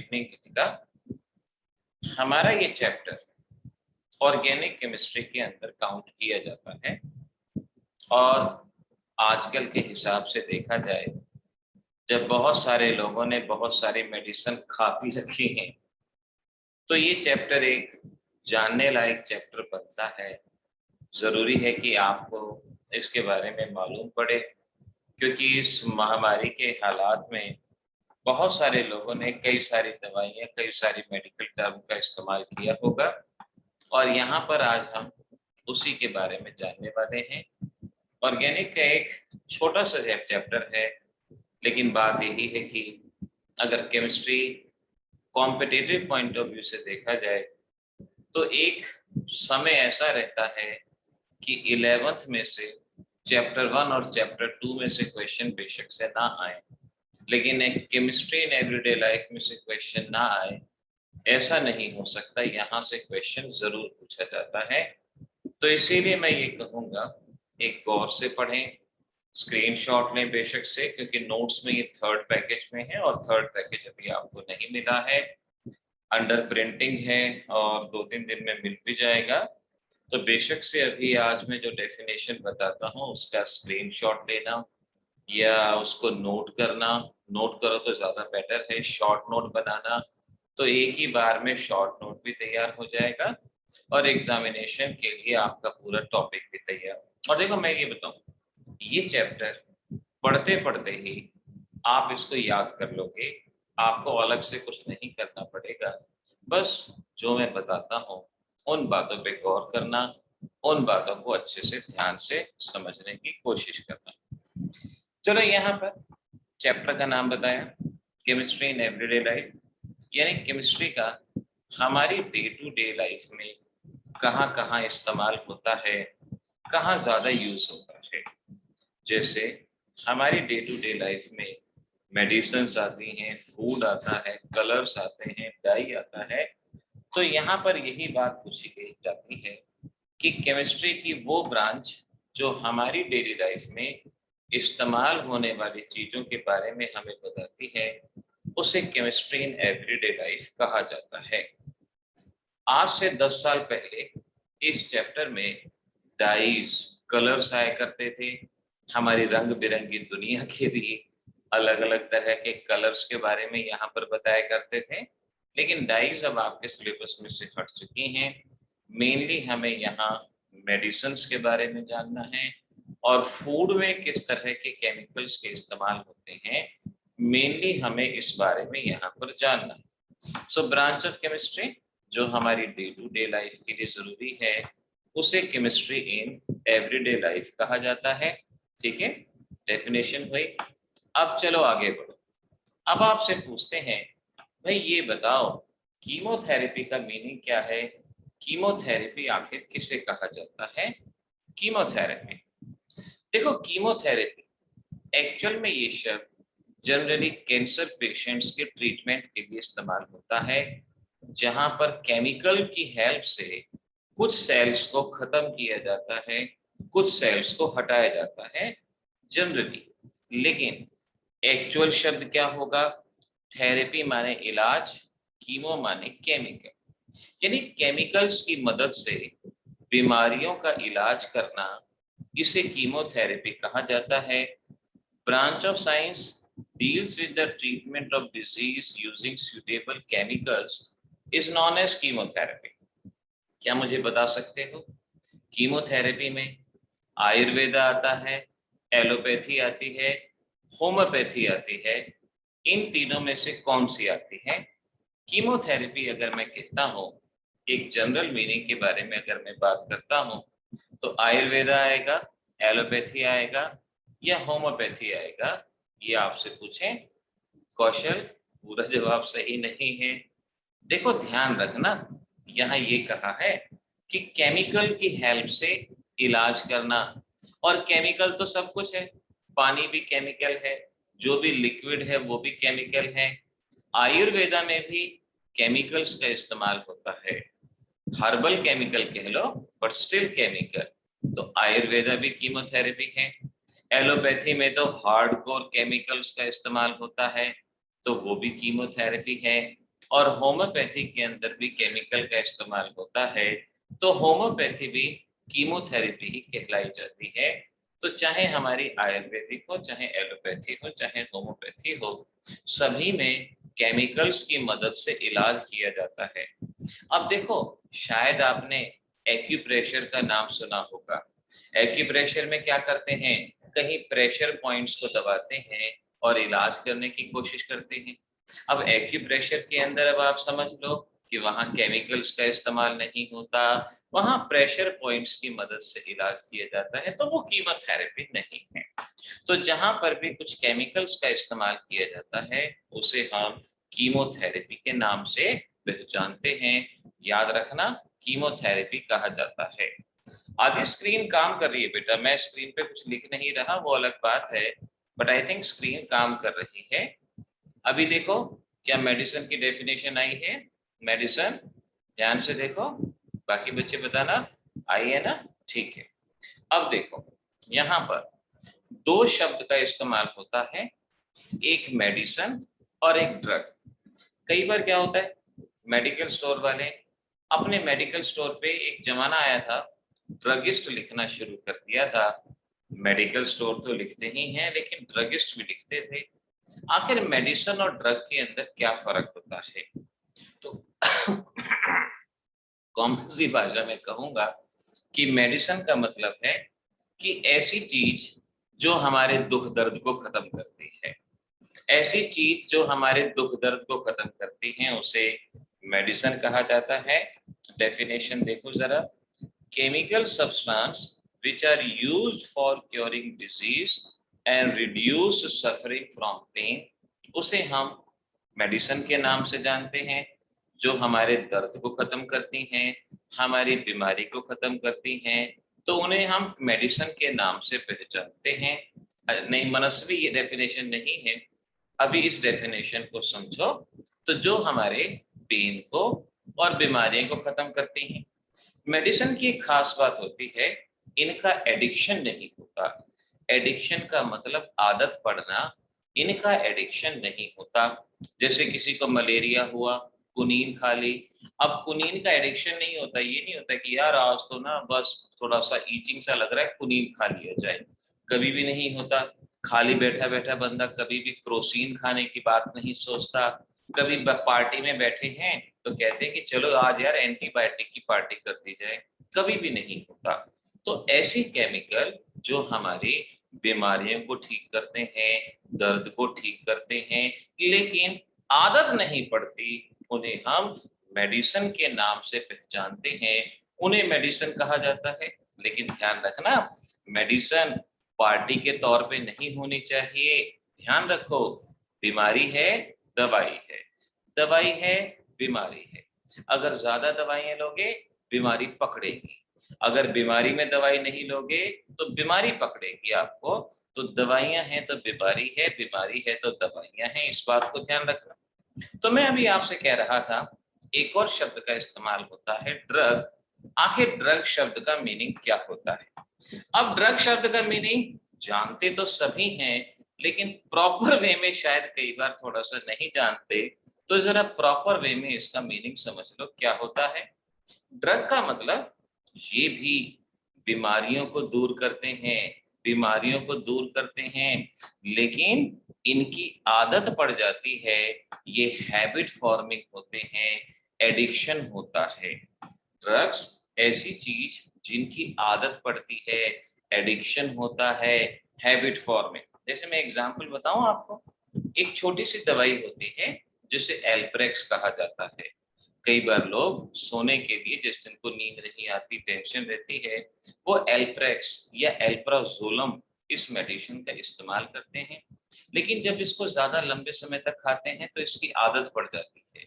Evening Kritika. हमारा ये chapter organic chemistry के अंदर काउंट किया जाता है और आजकल के हिसाब से देखा जाए, जब बहुत सारे लोगों ने बहुत सारी मेडिसिन खा पी रखी हैं, तो ये चैप्टर एक जानने लायक चैप्टर बनता है। जरूरी है कि आपको इसके बारे में मालूम पड़े, क्योंकि इस महामारी के हालात में बहुत सारे लोगों ने कई सारी दवाइयाँ, कई सारी मेडिकल टर्म का इस्तेमाल किया होगा और यहाँ पर आज हम उसी के बारे में जानने वाले हैं। ऑर्गेनिक का एक छोटा सा चैप्टर है, लेकिन बात यही है कि अगर chemistry competitive point of view से देखा जाए तो एक समय ऐसा रहता है कि 11th में से चैप्टर 1 और चैप्टर 2 में से क्वेश्चन बेशक से ना आए, लेकिन एक केमिस्ट्री इन एवरीडे लाइफ में से क्वेश्चन ना आए ऐसा नहीं हो सकता। यहाँ से क्वेश्चन जरूर पूछा जाता है। तो इसीलिए मैं ये कहूँगा, एक गौर से पढ़ें, स्क्रीनशॉट लें बेशक से, क्योंकि नोट्स में ये 3rd पैकेज में है और 3rd पैकेज अभी आपको नहीं मिला है, अंडर प्रिंटिंग है और 2-3 दिन में मिल भी जाएगा। तो बेशक से अभी आज मैं जो डेफिनेशन बताता हूँ उसका स्क्रीनशॉट लेना या उसको नोट करना। नोट करो तो ज़्यादा बेटर है, शॉर्ट नोट बनाना, तो एक ही बार में शॉर्ट नोट भी तैयार हो जाएगा और एग्जामिनेशन के लिए आपका पूरा टॉपिक भी तैयार। और देखो मैं ये बताऊँ, ये चैप्टर पढ़ते पढ़ते ही आप इसको याद कर लोगे, आपको अलग से कुछ नहीं करना पड़ेगा। बस जो मैं बताता हूँ उन बातों पे गौर करना, उन बातों को अच्छे से ध्यान से समझने की कोशिश करना। चलो यहाँ पर चैप्टर का नाम बताया, केमिस्ट्री इन एवरीडे लाइफ, यानी केमिस्ट्री का हमारी डे टू डे लाइफ में कहाँ कहाँ इस्तेमाल होता है, कहाँ ज़्यादा यूज होता है। जैसे हमारी डे टू डे लाइफ में मेडिसिन्स आती हैं, फूड आता है, कलर्स आते हैं, डाई आता है। तो यहाँ पर यही बात पूछी गई जाती है कि केमिस्ट्री की वो ब्रांच जो हमारी डेली लाइफ में इस्तेमाल होने वाली चीज़ों के बारे में हमें बताती है, उसे केमिस्ट्री इन एवरीडे लाइफ कहा जाता है। आज से 10 साल पहले इस चैप्टर में डाइज, कलर्स आया करते थे। हमारी रंग बिरंगी दुनिया के लिए अलग अलग तरह के कलर्स के बारे में यहाँ पर बताया करते थे, लेकिन डाइज अब आपके सिलेबस में से हट चुकी हैं। मेनली हमें यहाँ मेडिसिन्स के बारे में जानना है और फूड में किस तरह के केमिकल्स के इस्तेमाल होते हैं, मेनली हमें इस बारे में यहाँ पर जानना है। सो ब्रांच ऑफ केमिस्ट्री जो हमारी डे टू डे लाइफ के लिए जरूरी है, उसे केमिस्ट्री इन एवरीडे लाइफ कहा जाता है। ठीक है, डेफिनेशन हुई। अब चलो आगे बढ़ो। अब आपसे पूछते हैं, भाई ये बताओ कीमोथेरेपी का मीनिंग क्या है, कीमोथेरेपी आखिर किसे कहा जाता है। कीमोथेरेपी, देखो कीमोथेरेपी एक्चुअल में ये शब्द जनरली कैंसर पेशेंट्स के ट्रीटमेंट के लिए इस्तेमाल होता है, जहां पर केमिकल की हेल्प से कुछ सेल्स को खत्म किया जाता है, कुछ सेल्स को हटाया जाता है जनरली। लेकिन एक्चुअल शब्द क्या होगा, थेरेपी माने इलाज, कीमो माने केमिकल, यानी केमिकल्स की मदद से बीमारियों का इलाज करना, इसे कीमोथेरेपी कहा जाता है। Branch of science deals with the treatment of disease using suitable chemicals is known as chemotherapy। क्या मुझे बता सकते हो, कीमोथेरेपी में आयुर्वेदा आता है, एलोपैथी आती है, होम्योपैथी आती है, इन तीनों में से कौन सी आती है। कीमोथेरेपी अगर मैं कहता हूँ, एक जनरल मीनिंग के बारे में अगर मैं बात करता हूँ, तो आयुर्वेदा आएगा, एलोपैथी आएगा या होम्योपैथी आएगा। ये आपसे पूछें, कौशल पूरा जवाब सही नहीं है। देखो ध्यान रखना, यहाँ ये कहा है कि केमिकल की हेल्प से इलाज करना, और केमिकल तो सब कुछ है, पानी भी केमिकल है, जो भी लिक्विड है वो भी केमिकल है। आयुर्वेदा में भी केमिकल्स का इस्तेमाल होता है, हर्बल केमिकल कह लो बट स्टिल केमिकल, तो आयुर्वेदा भी कीमोथेरेपी है। एलोपैथी में तो हार्डकोर केमिकल्स का इस्तेमाल होता है, तो वो भी कीमोथेरेपी है। और होम्योपैथी के अंदर भी केमिकल का इस्तेमाल होता है, तो होम्योपैथी भी कीमोथेरेपी ही कहलाई जाती है। तो चाहे हमारी आयुर्वेदिक हो, चाहे एलोपैथी हो, चाहे होम्योपैथी हो, सभी में केमिकल्स की मदद से इलाज किया जाता है। अब देखो, शायद आपने एक्यूप्रेशर का नाम सुना होगा। एक्यूप्रेशर में क्या करते हैं, कहीं प्रेशर पॉइंट्स को दबाते हैं और इलाज करने की कोशिश करते हैं। अब एक्यूप्रेशर के अंदर अब आप समझ लो कि वहां केमिकल्स का इस्तेमाल नहीं होता, वहां प्रेशर पॉइंट्स की मदद से इलाज किया जाता है, तो वो कीमोथेरेपी नहीं है। तो जहां पर भी कुछ केमिकल्स का इस्तेमाल किया जाता है उसे हम कीमोथेरेपी के नाम से पहचानते हैं। याद रखना, कीमोथेरेपी कहा जाता है। आधी स्क्रीन काम कर रही है बेटा, मैं स्क्रीन पे कुछ लिख नहीं रहा, वो अलग बात है, बट आई थिंक स्क्रीन काम कर रही है। अभी देखो, क्या मेडिसिन की डेफिनेशन आई है? मेडिसिन, ध्यान से देखो, बाकी बच्चे बताना, आई है ना? ठीक है। अब देखो, यहाँ पर दो शब्द का इस्तेमाल होता है, एक मेडिसिन और एक ड्रग। कई बार क्या होता है, मेडिकल स्टोर वाले, अपने मेडिकल स्टोर पे एक जमाना आया था, ड्रगिस्ट लिखना शुरू कर दिया था। मेडिकल स्टोर तो लिखते ही हैं, लेकिन ड्रगिस्ट भी लिखते थे। आखिर मेडिसिन और ड्रग के अंदर क्या फर्क होता है? तो कॉमन सी भाषा में कहूंगा कि मेडिसिन का मतलब है कि ऐसी चीज जो हमारे दुख दर्द को खत्म करती है, ऐसी चीज जो हमारे दुख दर्द को खत्म करती है उसे मेडिसिन कहा जाता है। डेफिनेशन देखो जरा, chemical substance which are used for curing disease and reduce suffering from pain, उसे हम मेडिसिन के नाम से जानते हैं। जो हमारे दर्द को खत्म करती हैं, हमारी बीमारी को खत्म करती हैं, तो उन्हें हम मेडिसिन के नाम से पहचानते हैं। नहीं, मनस्वी ये डेफिनेशन नहीं है। अभी इस डेफिनेशन को समझो, तो जो हमारे पेन को और बीमारियों को खत्म करती हैं। मेडिसिन की एक खास बात होती है, इनका एडिक्शन नहीं होता। एडिक्शन का मतलब आदत पड़ना, इनका एडिक्शन नहीं होता। जैसे किसी को मलेरिया हुआ, कुनीन खा ली। अब कुनीन का एडिक्शन नहीं होता, ये नहीं होता कि यार आज तो ना बस थोड़ा सा ईचिंग सा लग रहा है, कुनीन खा लिया जाए, कभी भी नहीं होता। खाली बैठा बैठा बंदा कभी भी क्रोसीन खाने की बात नहीं सोचता। कभी पार्टी में बैठे हैं तो कहते हैं कि चलो आज यार एंटीबायोटिक की पार्टी कर दी जाए, कभी भी नहीं होता। तो ऐसी केमिकल जो हमारी बीमारियों को ठीक करते हैं, दर्द को ठीक करते हैं, लेकिन आदत नहीं पड़ती, उन्हें हम मेडिसिन के नाम से पहचानते हैं, उन्हें मेडिसिन कहा जाता है। लेकिन ध्यान रखना, मेडिसिन पार्टी के तौर पे नहीं होनी चाहिए। ध्यान रखो, बीमारी है, दवाई है, दवाई है, बीमारी है। अगर ज्यादा दवाइयां लोगे बीमारी पकड़ेगी, अगर बीमारी में दवाई नहीं लोगे तो बीमारी पकड़ेगी आपको। तो दवाइयां हैं तो बीमारी है, बीमारी है तो दवाइयां हैं, इस बात को ध्यान रखना। तो मैं अभी आपसे कह रहा था, एक और शब्द का इस्तेमाल होता है, ड्रग। आखिर ड्रग शब्द का मीनिंग क्या होता है? अब ड्रग शब्द का मीनिंग जानते तो सभी हैं, लेकिन प्रॉपर वे में शायद कई बार थोड़ा सा नहीं जानते। तो जरा प्रॉपर वे में इसका मीनिंग समझ लो क्या होता है। ड्रग का मतलब ये भी बीमारियों को दूर करते हैं, बीमारियों को दूर करते हैं, लेकिन इनकी आदत पड़ जाती है, ये हैबिट फॉर्मिंग होते हैं, एडिक्शन होता है। ड्रग्स ऐसी चीज जिनकी आदत पड़ती है, एडिक्शन होता है, हैबिट फॉर्मिंग। जैसे मैं एग्जांपल बताऊं आपको, एक छोटी सी दवाई होती है जिसे एल्प्रेक्स कहा जाता है। कई बार लोग सोने के लिए, जिस दिन को नींद नहीं आती, टेंशन रहती है, वो एल्प्रेक्स या एल्प्राजोलम इस मेडिसिन का इस्तेमाल करते हैं। लेकिन जब इसको ज्यादा लंबे समय तक खाते हैं तो इसकी आदत पड़ जाती है।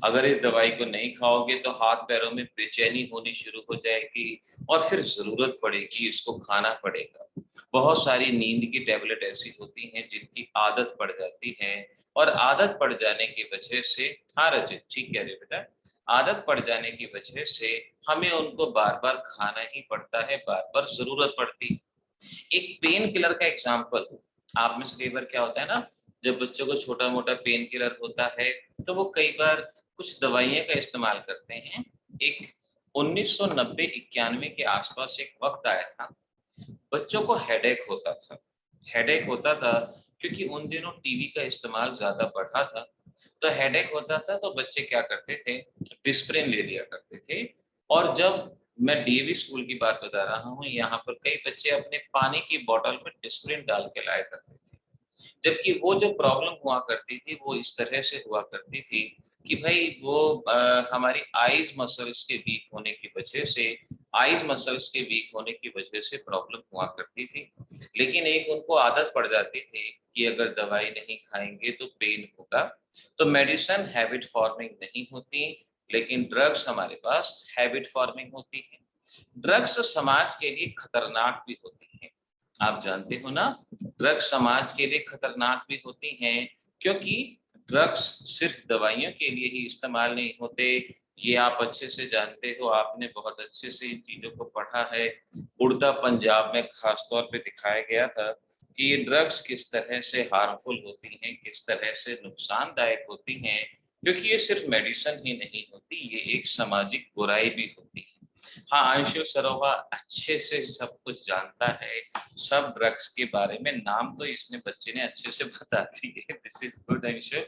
अगर इस दवाई को नहीं खाओगे तो हाथ पैरों में बेचैनी होनी शुरू हो जाएगी और फिर जरूरत पड़ेगी, इसको खाना पड़ेगा। बहुत सारी नींद की टेबलेट ऐसी होती हैं जिनकी आदत पड़ जाती है, और आदत पड़ जाने की वजह से, हाँ रचित ठीक कह रहे बेटा, आदत पड़ जाने की वजह से हमें उनको बार बार खाना ही पड़ता है, बार बार जरूरत पड़ती है। एक पेन किलर का एग्जाम्पल, आप में से कई बार क्या होता है ना, जब बच्चों को छोटा मोटा पेन किलर होता है तो वो कई बार कुछ दवाइयाँ का इस्तेमाल करते हैं। एक 1990-91 के आसपास एक वक्त आया था, बच्चों को हेडेक होता था। हेडेक होता था क्योंकि उन दिनों टीवी का इस्तेमाल ज़्यादा बढ़ा था, तो हेडेक होता था तो बच्चे क्या करते थे, डिस्प्रिन ले लिया करते थे। और जब मैं डीएवी स्कूल की बात बता रहा हूँ, यहाँ पर कई बच्चे अपने पानी की बॉटल में डिस्प्रिन डाल के लाया करते थे। जबकि वो जो प्रॉब्लम हुआ करती थी वो इस तरह से हुआ करती थी कि भाई वो हमारी आईज मसल्स के वीक होने की वजह से, आईज मसल्स के वीक होने की वजह से प्रॉब्लम हुआ करती थी। लेकिन एक उनको आदत पड़ जाती थी कि अगर दवाई नहीं खाएंगे तो पेन होगा। तो मेडिसिन हैबिट फॉर्मिंग नहीं होती, लेकिन ड्रग्स हमारे पास हैबिट फॉर्मिंग होती है। ड्रग्स समाज के लिए खतरनाक भी होती हैं। आप जानते हो ना, ड्रग्स समाज के लिए खतरनाक भी होती हैं, क्योंकि ड्रग्स सिर्फ दवाइयों के लिए ही इस्तेमाल नहीं होते। ये आप अच्छे से जानते हो, आपने बहुत अच्छे से इन चीजों को पढ़ा है। उड़ता पंजाब में खास तौर पे दिखाया गया था कि ये ड्रग्स किस तरह से हार्मफुल होती हैं, किस तरह से नुकसानदायक होती हैं। क्योंकि ये सिर्फ मेडिसिन ही नहीं होती, ये एक सामाजिक बुराई भी होती है। हाँ, अंशु सरोवा अच्छे से सब कुछ जानता है, सब ड्रग्स के बारे में। नाम तो इसने बच्चे ने अच्छे से बता दिए। This is good Anshu.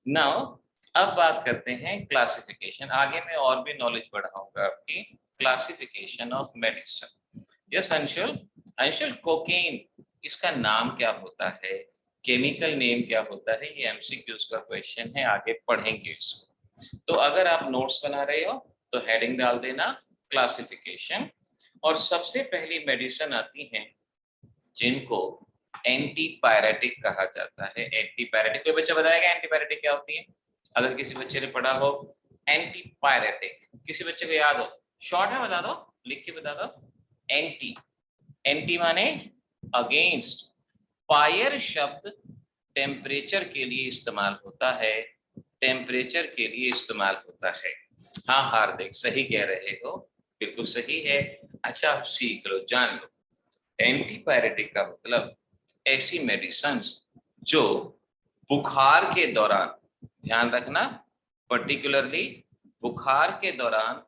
Now अब बात करते हैं क्लासिफिकेशन। आगे मैं और भी नॉलेज बढ़ाऊंगा आपकी। Classification of medicine. Yes Anshul. Anshul, cocaine, इसका नाम क्या होता है, केमिकल नेम क्या होता है? ये एमसीक्यूज का क्वेश्चन है, आगे पढ़ेंगे इसको। तो अगर आप नोट्स बना रहे हो तो हेडिंग डाल देना क्लासिफिकेशन। और सबसे पहली मेडिसिन आती हैं जिनको एंटीपायरेटिक कहा जाता है। एंटीपायरेटिक, कोई बच्चा बताएगा एंटीपायरेटिक क्या होती है? अगर किसी बच्चे ने पढ़ा हो एंटीपायरेटिक, किसी बच्चे को याद हो, शॉर्ट में बता दो, लिख के बता दो। एंटी, एंटी माने अगेंस्ट। पायर शब्द टेम्परेचर के लिए इस्तेमाल होता है, टेम्परेचर के लिए इस्तेमाल होता है। हाँ हार्दिक, सही कह रहे हो, बिल्कुल सही है। अच्छा, आप सीख लो, जान लो। एंटीपायरेटिक का मतलब ऐसी मेडिसिन्स जो बुखार के दौरान, ध्यान रखना, पर्टिकुलरली बुखार के दौरान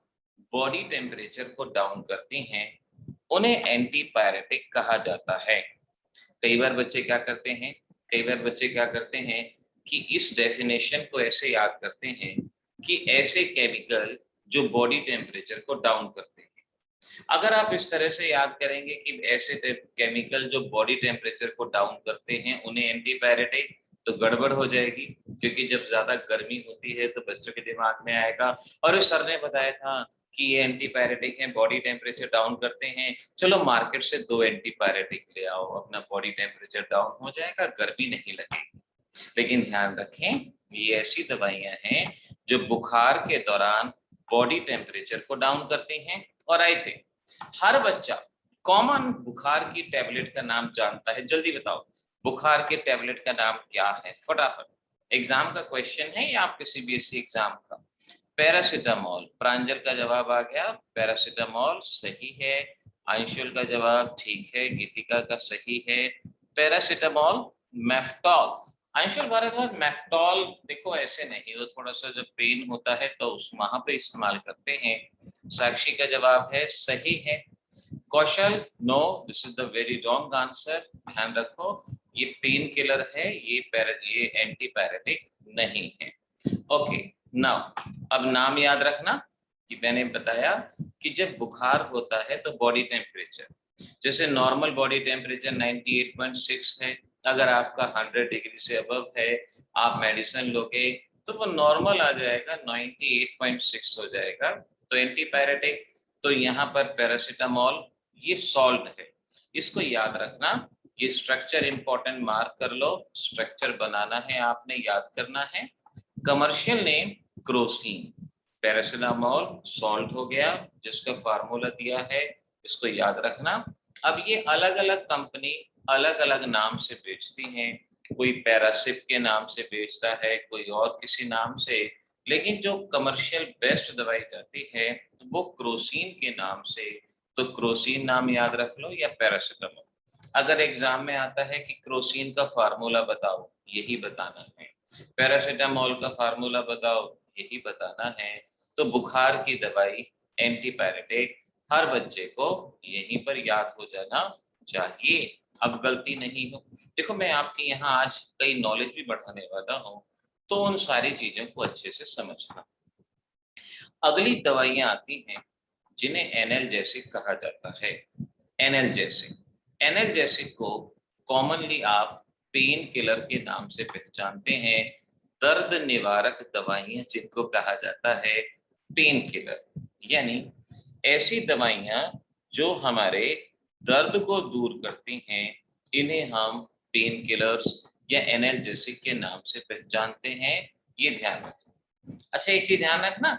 बॉडी टेम्परेचर को डाउन करती हैं, उन्हें एंटीपायरेटिक कहा जाता है। कई बार बच्चे क्या करते हैं, कई बार बच्चे क्या करते हैं कि इस डेफिनेशन को ऐसे याद करते हैं कि ऐसे केमिकल जो बॉडी टेम्परेचर को डाउन करते हैं। अगर आप इस तरह से याद करेंगे कि ऐसे केमिकल जो बॉडी टेम्परेचर को डाउन करते हैं उन्हें एंटीपायरेटिक, तो गड़बड़ हो जाएगी। क्योंकि जब ज्यादा गर्मी होती है तो बच्चों के दिमाग में आएगा और सर ने बताया था कि ये एंटीपायरेटिक हैं, बॉडी टेम्परेचर डाउन करते हैं, चलो मार्केट से 2 एंटीपायरेटिक ले आओ, अपना बॉडी टेम्परेचर डाउन हो जाएगा, गर्मी नहीं लगेगी। लेकिन ध्यान रखें, ये ऐसी दवाइयां हैं जो बुखार के दौरान बॉडी टेम्परेचर को डाउन करती हैं। और आई थिंक हर बच्चा कॉमन बुखार की टैबलेट का नाम जानता है। जल्दी बताओ, बुखार के टैबलेट का नाम क्या है? फटाफट, एग्जाम का क्वेश्चन है या आपके सीबीएसई एग्जाम का। पैरासीटामोल, प्रांजल का जवाब आ गया, पैरासीटामोल सही है। अंशुल का जवाब ठीक है, गीतिका का सही है, पैरासीटामोल। मेफ्टॉल, अंशुल भारद्वाज, मेफ्टॉल देखो ऐसे नहीं, वो थोड़ा सा जब पेन होता है तो उस वहां पे इस्तेमाल करते हैं। साक्षी का जवाब है सही है। Kaushal, no, this is the very wrong answer. ध्यान रखो, ये पेन किलर है, ये एंटीपायरेटिक नहीं है। ओके, नाउ अब नाम याद रखना कि मैंने बताया कि जब बुखार होता है तो बॉडी टेम्परेचर, जैसे नॉर्मल बॉडी टेम्परेचर 98.6 है, अगर आपका 100 डिग्री से अबव है, आप मेडिसिन लोगे तो वो नॉर्मल आ जाएगा, 98.6 हो जाएगा, तो एंटीपायरेटिक। तो यहाँ पर पैरासीटामोल, ये सॉल्ट है, इसको याद रखना। ये स्ट्रक्चर इंपॉर्टेंट, मार्क कर लो, स्ट्रक्चर बनाना है आपने, याद करना है। Commercial name Crocin, paracetamol salt हो गया जिसका फार्मूला दिया है, इसको याद रखना। अब ये अलग अलग कंपनी अलग अलग नाम से बेचती हैं, कोई पैरासिप के नाम से बेचता है, कोई और किसी नाम से, लेकिन जो कमर्शियल बेस्ट दवाई जाती है वो क्रोसिन के नाम से। तो क्रोसिन नाम याद रख लो या पैरासीटामोल। अगर एग्जाम में आता है कि क्रोसिन का फार्मूला बताओ, यही बताना है। पैरासीटामोल का फार्मूला बताओ, यही बताना है, तो बुखार की दवाई एंटीपायरेटिक हर बच्चे को यहीं पर याद हो जाना चाहिए। अब गलती नहीं हो, देखो मैं आपकी यहाँ आज कई नॉलेज भी बढ़ाने वाला हूँ, तो उन सारी चीजों को अच्छे से समझना। अगली दवाइयां आती हैं जिन्हें एनाल्जेसिक कहा जाता है। एनाल्जेसिक को कॉमनली आप पेन किलर के नाम से पहचानते हैं। दर्द निवारक दवाइयां जिनको कहा जाता है पेन किलर, यानी ऐसी दवाइयां जो हमारे दर्द को दूर करती हैं, इन्हें हम पेन किलर्स या एनाल्जेसिक के नाम से पहचानते हैं। ये ध्यान रखें। अच्छा एक चीज ध्यान रखना,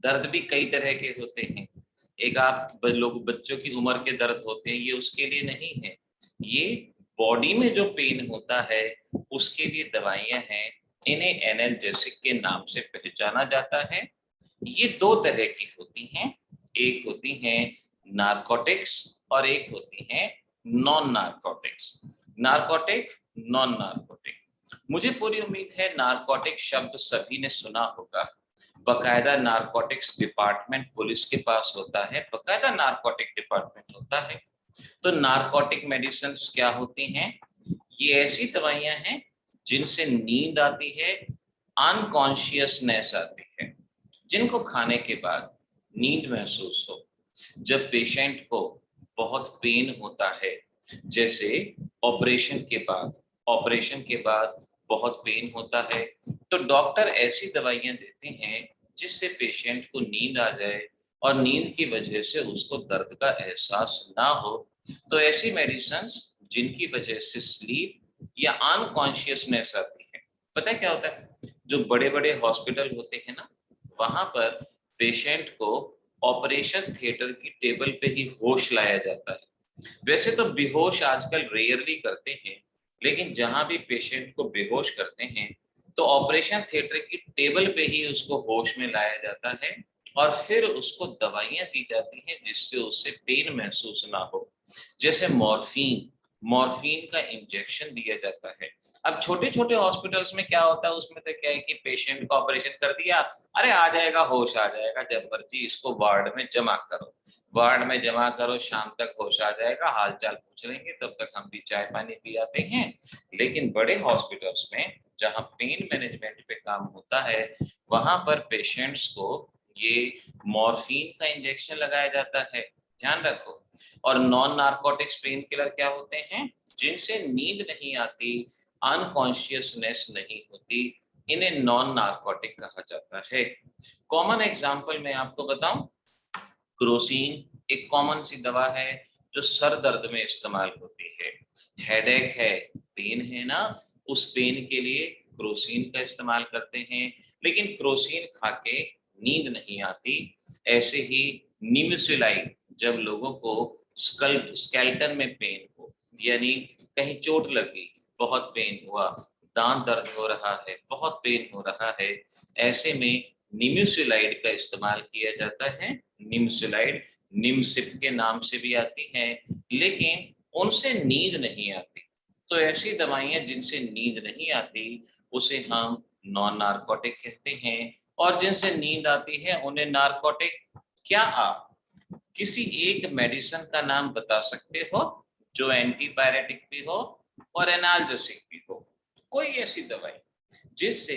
दर्द भी कई तरह के होते हैं। एक आप लोग बच्चों की उम्र के दर्द होते हैं, ये उसके लिए नहीं है। ये बॉडी में जो पेन होता है उसके लिए दवाइयां हैं, इन्हें एनाल्जेसिक के नाम से पहचाना जाता है। ये दो तरह की होती हैं, एक होती हैं नारकोटिक्स और एक होती हैं non narcotics. Narcotic, non narcotic. मुझे पूरी उम्मीद है नारकोटिक शब्द सभी ने सुना होगा। बकायदा नारकोटिक्स डिपार्टमेंट पुलिस के पास होता है, बकायदा नारकोटिक डिपार्टमेंट होता है। तो नारकोटिक मेडिसिन्स क्या होती हैं? ये ऐसी दवाइयां हैं जिनसे नींद आती है, अनकॉन्शियसनेस आती है, जिनको खाने के बाद नींद महसूस हो। जब पेशेंट को बहुत पेन होता है, जैसे ऑपरेशन के बाद बहुत पेन होता है, तो डॉक्टर ऐसी दवाइयां देते हैं जिससे पेशेंट को नींद आ जाए और नींद की वजह से उसको दर्द का एहसास ना हो। तो ऐसी मेडिसिन्स जिनकी वजह से स्लीप या अनकॉन्शियसनेस आती है। पता है क्या होता है, जो बड़े बड़े हॉस्पिटल होते हैं ना, वहां पर पेशेंट को ऑपरेशन थिएटर की टेबल पे ही होश लाया जाता है। वैसे तो बेहोश आजकल रेयरली करते हैं, लेकिन जहां भी पेशेंट को बेहोश करते हैं तो ऑपरेशन थिएटर की टेबल पे ही उसको होश में लाया जाता है और फिर उसको दवाइयां दी जाती हैं जिससे उससे पेन महसूस ना हो। जैसे मॉर्फिन, मॉर्फिन का इंजेक्शन दिया जाता है। अब छोटे छोटे हॉस्पिटल्स में क्या होता है, उसमें तो क्या है कि पेशेंट का ऑपरेशन कर दिया, अरे आ जाएगा, होश आ जाएगा, जब मर्जी इसको वार्ड में जमा करो, वार्ड में जमा करो, शाम तक होश आ जाएगा, हालचाल पूछ लेंगे, तब तक हम भी चाय पानी पी आते हैं। लेकिन बड़े हॉस्पिटल्स में जहाँ पेन मैनेजमेंट पे काम होता है, वहां पर पेशेंट्स को ये मॉर्फिन का इंजेक्शन लगाया जाता है। ध्यान रखो। और नॉन नारकोटिक्स पेन किलर क्या होते हैं? जिनसे नींद नहीं आती, अनकॉन्शियसनेस नहीं होती, इन्हें नॉन नारकोटिक कहा जाता है। कॉमन एग्जांपल मैं आपको बताऊं, क्रोसिन एक कॉमन सी दवा है जो सर दर्द में इस्तेमाल होती है। हेडेक है, पेन है ना, उस पेन के लिए क्रोसिन का इस्तेमाल करते हैं। लेकिन क्रोसिन खा के नींद नहीं आती। ऐसे ही निमेसुलाइड, जब लोगों को स्केल्टन में पेन हो, यानी कहीं चोट लगी, बहुत पेन हुआ, दांत दर्द हो रहा है, बहुत पेन हो रहा है, ऐसे में निमेसुलाइड का इस्तेमाल किया जाता है। निमेसुलाइड निमसिप के नाम से भी आती है, लेकिन उनसे नींद नहीं आती। तो ऐसी दवाइयां जिनसे नींद नहीं आती उसे हम नॉन नारकोटिक कहते हैं, और जिनसे नींद आती है उन्हें नारकोटिक। क्या आप किसी एक मेडिसिन का नाम बता सकते हो जो एंटीपायरेटिक भी हो और एनाल्जेसिक भी हो? कोई ऐसी दवाई जिससे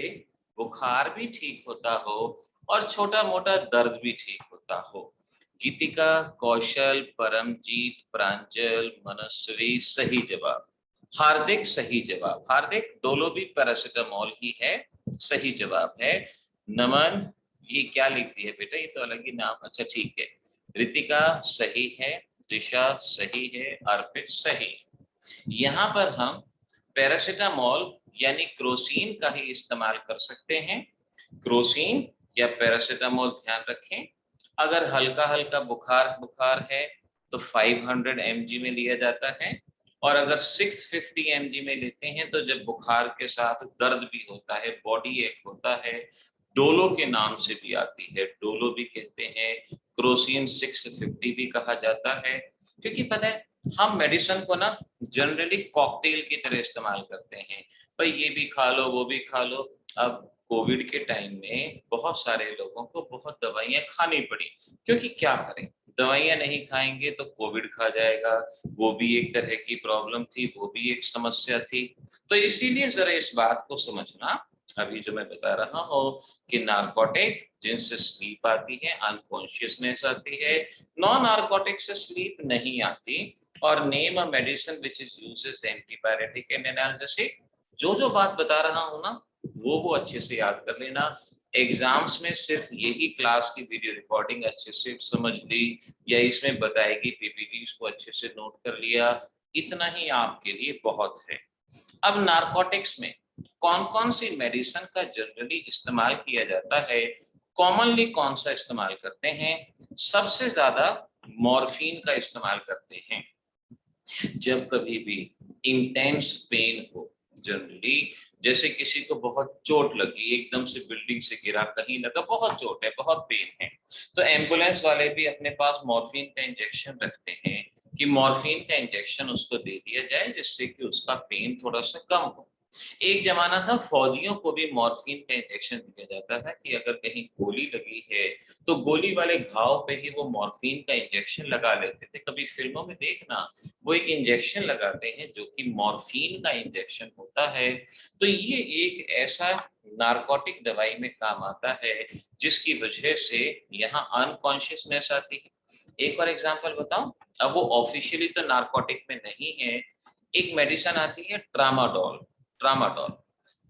बुखार भी ठीक होता हो और छोटा मोटा दर्द भी ठीक होता हो? गीतिका, कौशल, परमजीत, प्रांजल, मनस्वी सही जवाब। हार्दिक सही जवाब। हार्दिक, डोलो भी पैरासिटामोल ही है, सही जवाब है। नमन, ये क्या लिख दिया बेटा, ये तो अलग ही नाम, अच्छा ठीक है। रितिका सही है, दिशा सही है, अर्पित सही। यहाँ पर हम पैरासिटामोल यानी क्रोसिन का ही इस्तेमाल कर सकते हैं। क्रोसिन या पैरासिटामोल, ध्यान रखें, अगर हल्का हल्का बुखार बुखार है तो 500 mg में लिया जाता है, और अगर 650 mg में लेते हैं तो जब बुखार के साथ दर्द भी होता है, बॉडी एक होता है, डोलो के नाम से भी आती है, डोलो भी कहते हैं, क्रोसिन 650 भी कहा जाता है। क्योंकि पता है हम मेडिसिन को ना जनरली कॉकटेल की तरह इस्तेमाल करते हैं, भाई ये भी खा लो वो भी खा लो। अब कोविड के टाइम में बहुत सारे लोगों को बहुत दवाइयां खानी पड़ी, क्योंकि क्या करें, दवाइयां नहीं खाएंगे तो कोविड खा जाएगा, वो भी एक तरह की प्रॉब्लम थी, वो भी एक समस्या थी। तो इसीलिए जरा इस बात को समझना, अभी जो मैं बता रहा हूँ कि नारकोटिक जिनसे स्लीप आती है, अनकॉन्शियसनेस आती है, नॉन नारकोटिक से स्लीप नहीं आती। और name a medicine which is uses antibiotic and analgesic, जो जो बात बता रहा हूँ ना वो अच्छे से याद कर लेना। एग्जाम्स में सिर्फ यही क्लास की वीडियो रिकॉर्डिंग अच्छे से समझ ली, या इसमें बताएगी पीपीटीज को अच्छे से नोट कर लिया, इतना ही आपके लिए बहुत है। अब नारकोटिक्स में कौन कौन सी मेडिसिन का जनरली इस्तेमाल किया जाता है, कॉमनली कौन सा इस्तेमाल करते हैं? सबसे ज्यादा मॉर्फिन का इस्तेमाल करते हैं। जब कभी भी इंटेंस पेन हो, जनरली जैसे किसी को बहुत चोट लगी, एकदम से बिल्डिंग से गिरा, कहीं लगा, बहुत चोट है, बहुत पेन है, तो एम्बुलेंस वाले भी अपने पास मॉर्फिन का इंजेक्शन रखते हैं कि मॉर्फिन का इंजेक्शन उसको दे दिया जाए जिससे कि उसका पेन थोड़ा सा कम हो। एक जमाना था फौजियों को भी मॉर्फिन का इंजेक्शन दिया जाता था कि अगर कहीं गोली लगी है तो गोली वाले घाव पे ही वो मॉर्फिन का इंजेक्शन लगा लेते थे। कभी फिल्मों में देखना, वो एक इंजेक्शन लगाते हैं जो कि मॉर्फिन का इंजेक्शन होता है। तो ये एक ऐसा नारकोटिक दवाई में काम आता है जिसकी वजह से यहाँ अनकॉन्शियसनेस आती है। एक और एग्जांपल बताऊं, अब वो ऑफिशियली तो नारकोटिक में नहीं है, एक मेडिसिन आती है ट्रामाडोल। ट्रामाडोल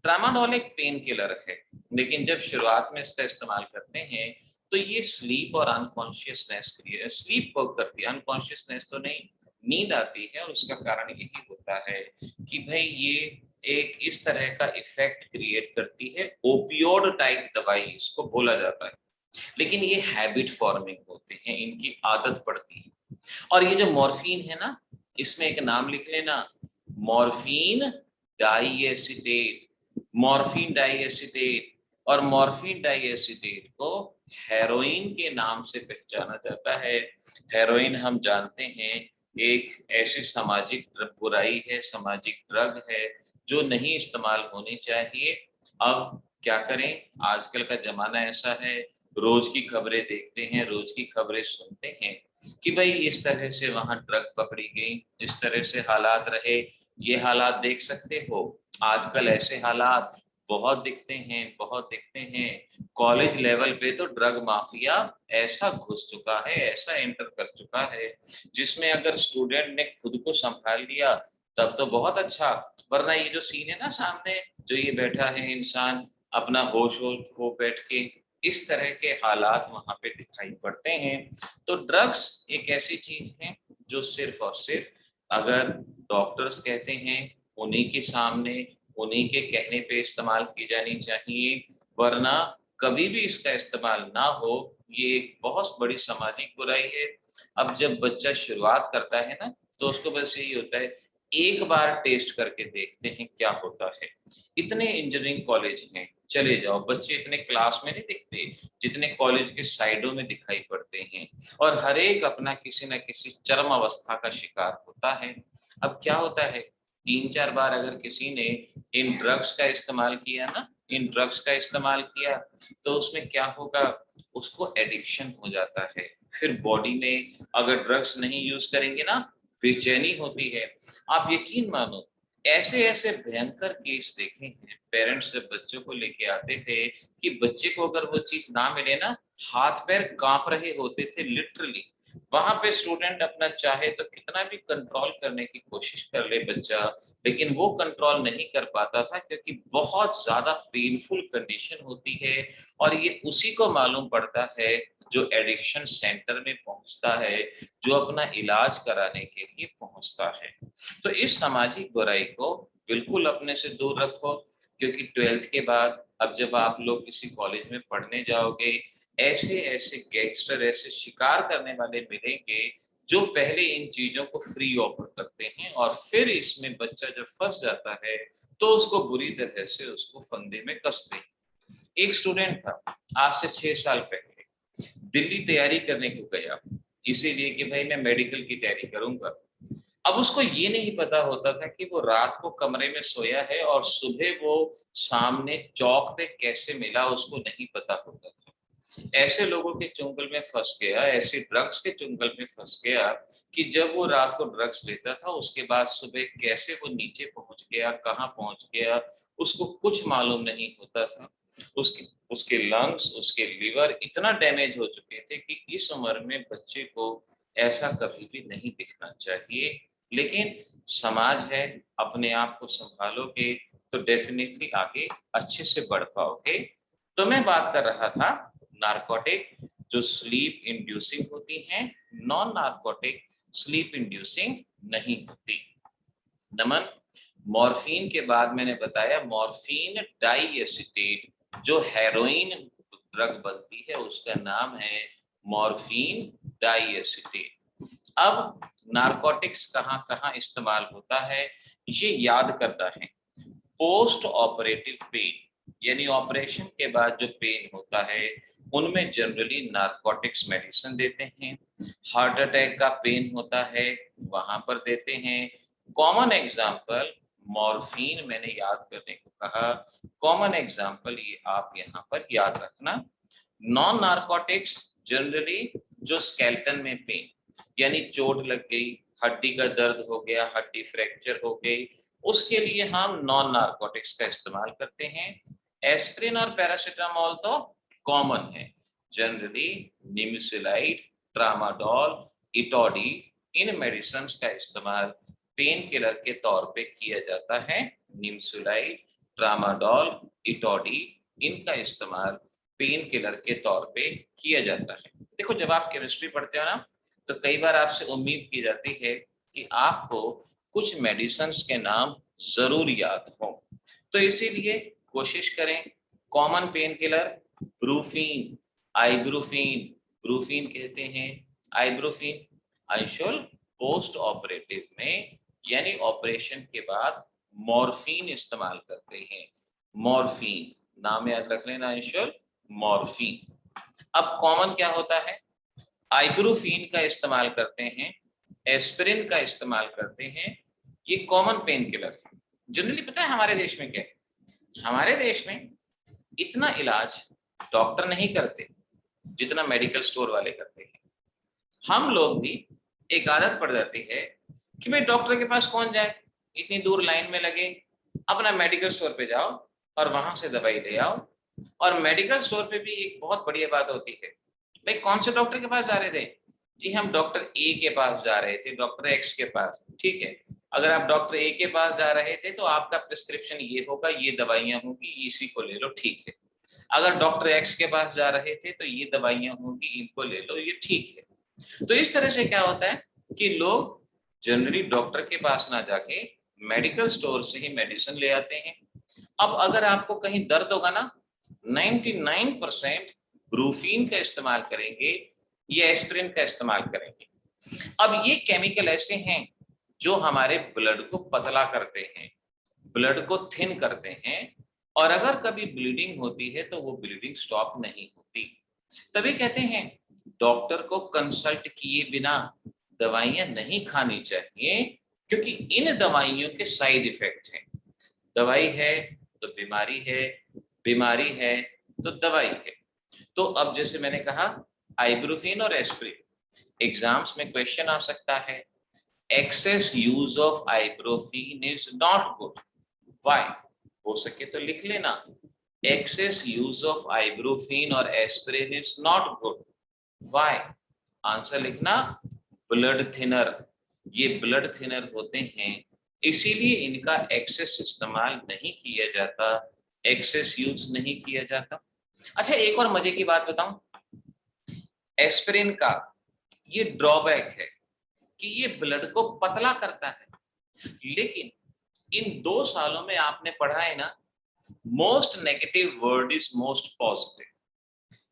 ट्रामाडोल एक पेन किलर है, लेकिन जब शुरुआत में इसका इस्तेमाल करते हैं तो ये स्लीप और अनकॉन्शियसनेस स्लीप वर्क करती है, अनकॉन्शियसनेस तो नहीं, नींद आती है। और उसका कारण यही होता है कि भाई ये एक इस तरह का इफेक्ट क्रिएट करती है, ओपियोड टाइप दवाई इसको बोला जाता है, लेकिन ये हैबिट फॉर्मिंग होते हैं, इनकी आदत पड़ती है। और ये जो मॉर्फिन है ना, इसमें एक नाम लिख लेना, मॉर्फिन डाइएसिटेट। मॉर्फिन डाइएसिटेट, और मॉर्फिन डाइएसिटेट को हेरोइन के नाम से पहचाना जाता है। हेरोइन हम जानते हैं एक ऐसी सामाजिक बुराई है, सामाजिक ड्रग है जो नहीं इस्तेमाल होनी चाहिए। अब क्या करें, आजकल का जमाना ऐसा है, रोज की खबरें देखते हैं, रोज की खबरें सुनते हैं कि भाई इस तरह से वहां ट्रक पकड़ी गई, इस तरह से हालात रहे। ये हालात देख सकते हो, आजकल ऐसे हालात बहुत दिखते हैं, बहुत दिखते हैं। कॉलेज लेवल पे तो ड्रग माफिया ऐसा घुस चुका है, ऐसा एंटर कर चुका है, जिसमें अगर स्टूडेंट ने खुद को संभाल लिया तब तो बहुत अच्छा, वरना ये जो सीन है ना सामने, जो ये बैठा है इंसान अपना होश होश खो बैठ के, इस तरह के हालात वहां पे दिखाई पड़ते हैं। तो ड्रग्स एक ऐसी चीज है जो सिर्फ और सिर्फ अगर डॉक्टर्स कहते हैं उन्हीं के सामने, उन्हीं के कहने पे इस्तेमाल की जानी चाहिए, वरना कभी भी इसका इस्तेमाल ना हो। ये एक बहुत बड़ी सामाजिक बुराई है। अब जब बच्चा शुरुआत करता है ना, तो उसको बस यही होता है एक बार टेस्ट करके देखते हैं क्या होता है। इतने इंजीनियरिंग कॉलेज हैं, चले जाओ, बच्चे इतने क्लास में नहीं दिखते जितने कॉलेज के साइडों में दिखाई पड़ते हैं, और हर एक अपना किसी न किसी चरम अवस्था का शिकार होता है। अब क्या होता है, 3-4 बार अगर किसी ने इन ड्रग्स का इस्तेमाल किया ना, इन ड्रग्स का इस्तेमाल किया, तो उसमें क्या होगा, उसको एडिक्शन हो जाता है। फिर बॉडी में अगर ड्रग्स नहीं यूज करेंगे ना, बेचैनी होती है। आप यकीन मानो, ऐसे ऐसे भयंकर केस देखे हैं, पेरेंट्स जब बच्चों को लेके आते थे कि बच्चे को अगर वो चीज ना मिले ना, हाथ पैर कांप रहे होते थे लिटरली। वहां पे स्टूडेंट अपना चाहे तो कितना भी कंट्रोल करने की कोशिश कर ले बच्चा, लेकिन वो कंट्रोल नहीं कर पाता था क्योंकि बहुत ज्यादा पेनफुल कंडीशन होती है। और ये उसी को मालूम पड़ता है जो एडिक्शन सेंटर में पहुंचता है, जो अपना इलाज कराने के लिए पहुंचता है। तो इस सामाजिक बुराई को बिल्कुल अपने से दूर रखो, क्योंकि 12th के बाद अब जब आप लोग किसी कॉलेज में पढ़ने जाओगे, ऐसे ऐसे गैंगस्टर, ऐसे शिकार करने वाले मिलेंगे जो पहले इन चीजों को फ्री ऑफर करते हैं, और फिर इसमें बच्चा जब फंस जाता है तो उसको बुरी तरह से उसको फंदे में कसते हैं। एक स्टूडेंट था, आज से 6 साल पहले दिल्ली तैयारी करने को गया, इसीलिए कि भाई मैं मेडिकल की तैयारी करूंगा। अब उसको ये नहीं पता होता था कि वो रात को कमरे में सोया है और सुबह वो सामने चौक पे कैसे मिला, उसको नहीं पता होता था। ऐसे लोगों के चुंगल में फंस गया, ऐसे ड्रग्स के चुंगल में फंस गया कि जब वो रात को ड्रग्स लेता था उसके बाद सुबह कैसे वो नीचे पहुंच गया, कहाँ पहुंच गया, उसको कुछ मालूम नहीं होता था। उसके उसके लंग्स, उसके लिवर इतना डैमेज हो चुके थे कि इस उम्र में बच्चे को ऐसा कभी भी नहीं दिखना चाहिए। लेकिन समाज है, अपने आप को संभालोगे तो डेफिनेटली आगे अच्छे से बढ़ पाओगे। तो मैं बात कर रहा था नारकोटिक जो स्लीप इंड्यूसिंग होती हैं, नॉन नारकोटिक स्लीप इंड्यूसिंग नहीं होती। नमन, मॉर्फिन के बाद मैंने बताया मॉर्फिन डाइएसिटेट जो हेरोइन ड्रग बनती है उसका नाम है मॉर्फिन डाइएसिटेट। अब नारकोटिक्स कहाँ कहाँ इस्तेमाल होता है ये याद करना है। पोस्ट ऑपरेटिव पेन यानी ऑपरेशन के बाद जो पेन होता है उनमें जनरली नारकोटिक्स मेडिसिन देते हैं। हार्ट अटैक का पेन होता है वहां पर देते हैं। कॉमन एग्जांपल मॉर्फिन मैंने याद करने को कहा, कॉमन एग्जांपल ये आप यहाँ पर याद रखना। नॉन नारकोटिक्स जनरली जो स्केलेटन में पेन यानी चोट लग गई, हड्डी का दर्द हो गया, हड्डी फ्रैक्चर हो गई, उसके लिए हम नॉन नारकोटिक्स का इस्तेमाल करते हैं। एस्प्रिन और पैरासीटामोल तो कॉमन है, जनरली निमेसुलाइड, ट्रामाडोल, इटोडी इन मेडिसिन का इस्तेमाल पेन किलर के तौर पे किया जाता है। निमेसुलाइड, ट्रामाडोल, इटोडी इनका इस्तेमाल पेन किलर के तौर पे किया जाता है। देखो जब आप केमिस्ट्री पढ़ते हो ना तो कई बार आपसे उम्मीद की जाती है कि आपको कुछ मेडिसिन के नाम जरूर याद हो, तो इसीलिए कोशिश करें। कॉमन पेन किलर ब्रूफीन, आइब्रूफीन, ब्रूफीन कहते हैं, आइब्रूफीन। अंशुल पोस्ट ऑपरेटिव में यानी ऑपरेशन के बाद मॉर्फिन इस्तेमाल करते हैं। मॉर्फिन नाम याद रख लेना अंशुल, मॉर्फिन। अब कॉमन क्या होता है, आइब्रूफीन का इस्तेमाल करते हैं, एस्पिरिन का इस्तेमाल करते हैं, ये कॉमन पेन किलर है। जनरली पता है हमारे देश में क्या है, हमारे देश में इतना इलाज डॉक्टर नहीं करते जितना मेडिकल स्टोर वाले करते हैं। हम लोग भी एक आदत पड़ जाती है कि भाई डॉक्टर के पास कौन जाए, इतनी दूर लाइन में लगे, अपना मेडिकल स्टोर पे जाओ और वहां से दवाई ले आओ। और मेडिकल स्टोर पे भी एक बहुत बढ़िया बात होती है, भाई कौन से डॉक्टर के पास जा रहे थे, जी हम डॉक्टर ए के पास जा रहे थे, डॉक्टर एक्स के पास, ठीक है। अगर आप डॉक्टर ए के पास जा रहे थे तो आपका प्रिस्क्रिप्शन ये होगा, ये दवाइयां होंगी, इसी को ले लो, ठीक है। अगर डॉक्टर एक्स के पास जा रहे थे तो ये दवाइयां होंगी, इनको ले लो, ये ठीक है। तो इस तरह से क्या होता है कि लोग जनरली डॉक्टर के पास ना जाके मेडिकल स्टोर से ही मेडिसिन ले आते हैं। अब अगर आपको कहीं दर्द होगा ना, 99% ब्रूफीन का इस्तेमाल करेंगे या एस्पिरिन का इस्तेमाल करेंगे। अब ये केमिकल ऐसे हैं जो हमारे ब्लड को पतला करते हैं, ब्लड को थिन करते हैं, और अगर कभी ब्लीडिंग होती है तो वो ब्लीडिंग स्टॉप नहीं होती। तभी कहते हैं डॉक्टर को कंसल्ट किए बिना दवाइयां नहीं खानी चाहिए, क्योंकि इन दवाइयों के साइड इफेक्ट हैं। दवाई है तो बीमारी है, बीमारी है तो दवाई है। तो अब जैसे मैंने कहा आइब्रूफिन और एस्पिरिन, एग्जाम्स में क्वेश्चन आ सकता है, excess use of ibuprofen is not good, why? हो सके तो लिख लेना, एक्सेस यूज ऑफ आइब्रोफिन और aspirin is not good, why? Answer लिखना, ब्लड थिनर, ये ब्लड थिनर होते हैं, इसीलिए इनका एक्सेस इस्तेमाल नहीं किया जाता, एक्सेस यूज नहीं किया जाता। अच्छा एक और मजे की बात बताऊं, एस्पिरिन का ये ड्रॉबैक है कि ये ब्लड को पतला करता है, लेकिन इन 2 सालों में आपने पढ़ा है ना, most negative word is most positive,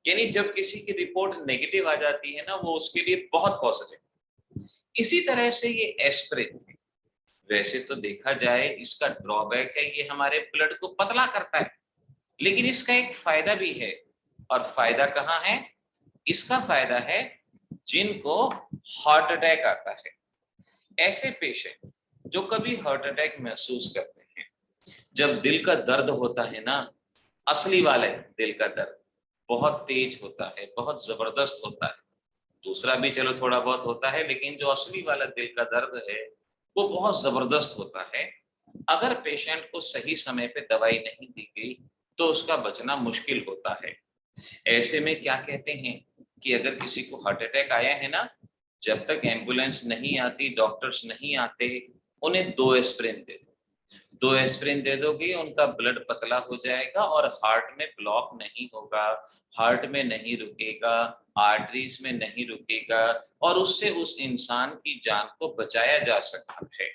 यानी जब किसी की रिपोर्ट नेगेटिव आ जाती है ना वो उसके लिए बहुत पॉजिटिव। इसी तरह से ये एस्पिरिन है, वैसे तो देखा जाए इसका ड्रॉबैक है, ये हमारे ब्लड को पतला करता है, लेकिन इसका एक फायदा भी है। और फायदा कहाँ है, इसका फायदा है जिनको हार्ट अटैक आता है, ऐसे पेशेंट जो कभी हार्ट अटैक महसूस करते हैं, जब दिल का दर्द होता है ना, असली वाले दिल का दर्द बहुत तेज होता है, बहुत जबरदस्त होता है। दूसरा भी चलो थोड़ा बहुत होता है, लेकिन जो असली वाला दिल का दर्द है वो बहुत जबरदस्त होता है। अगर पेशेंट को सही समय पे दवाई नहीं दी गई तो उसका बचना मुश्किल होता है। ऐसे में क्या कहते हैं कि अगर किसी को हार्ट अटैक आया है ना, जब तक एम्बुलेंस नहीं आती, डॉक्टर्स नहीं आते, उन्हें 2 एस्पिरिन दे दो। 2 एस्पिरिन दे दोगे, उनका ब्लड पतला हो जाएगा और हार्ट में ब्लॉक नहीं होगा, हार्ट में नहीं रुकेगा, आर्टरीज में नहीं रुकेगा और उससे उस इंसान की जान को बचाया जा सकता है।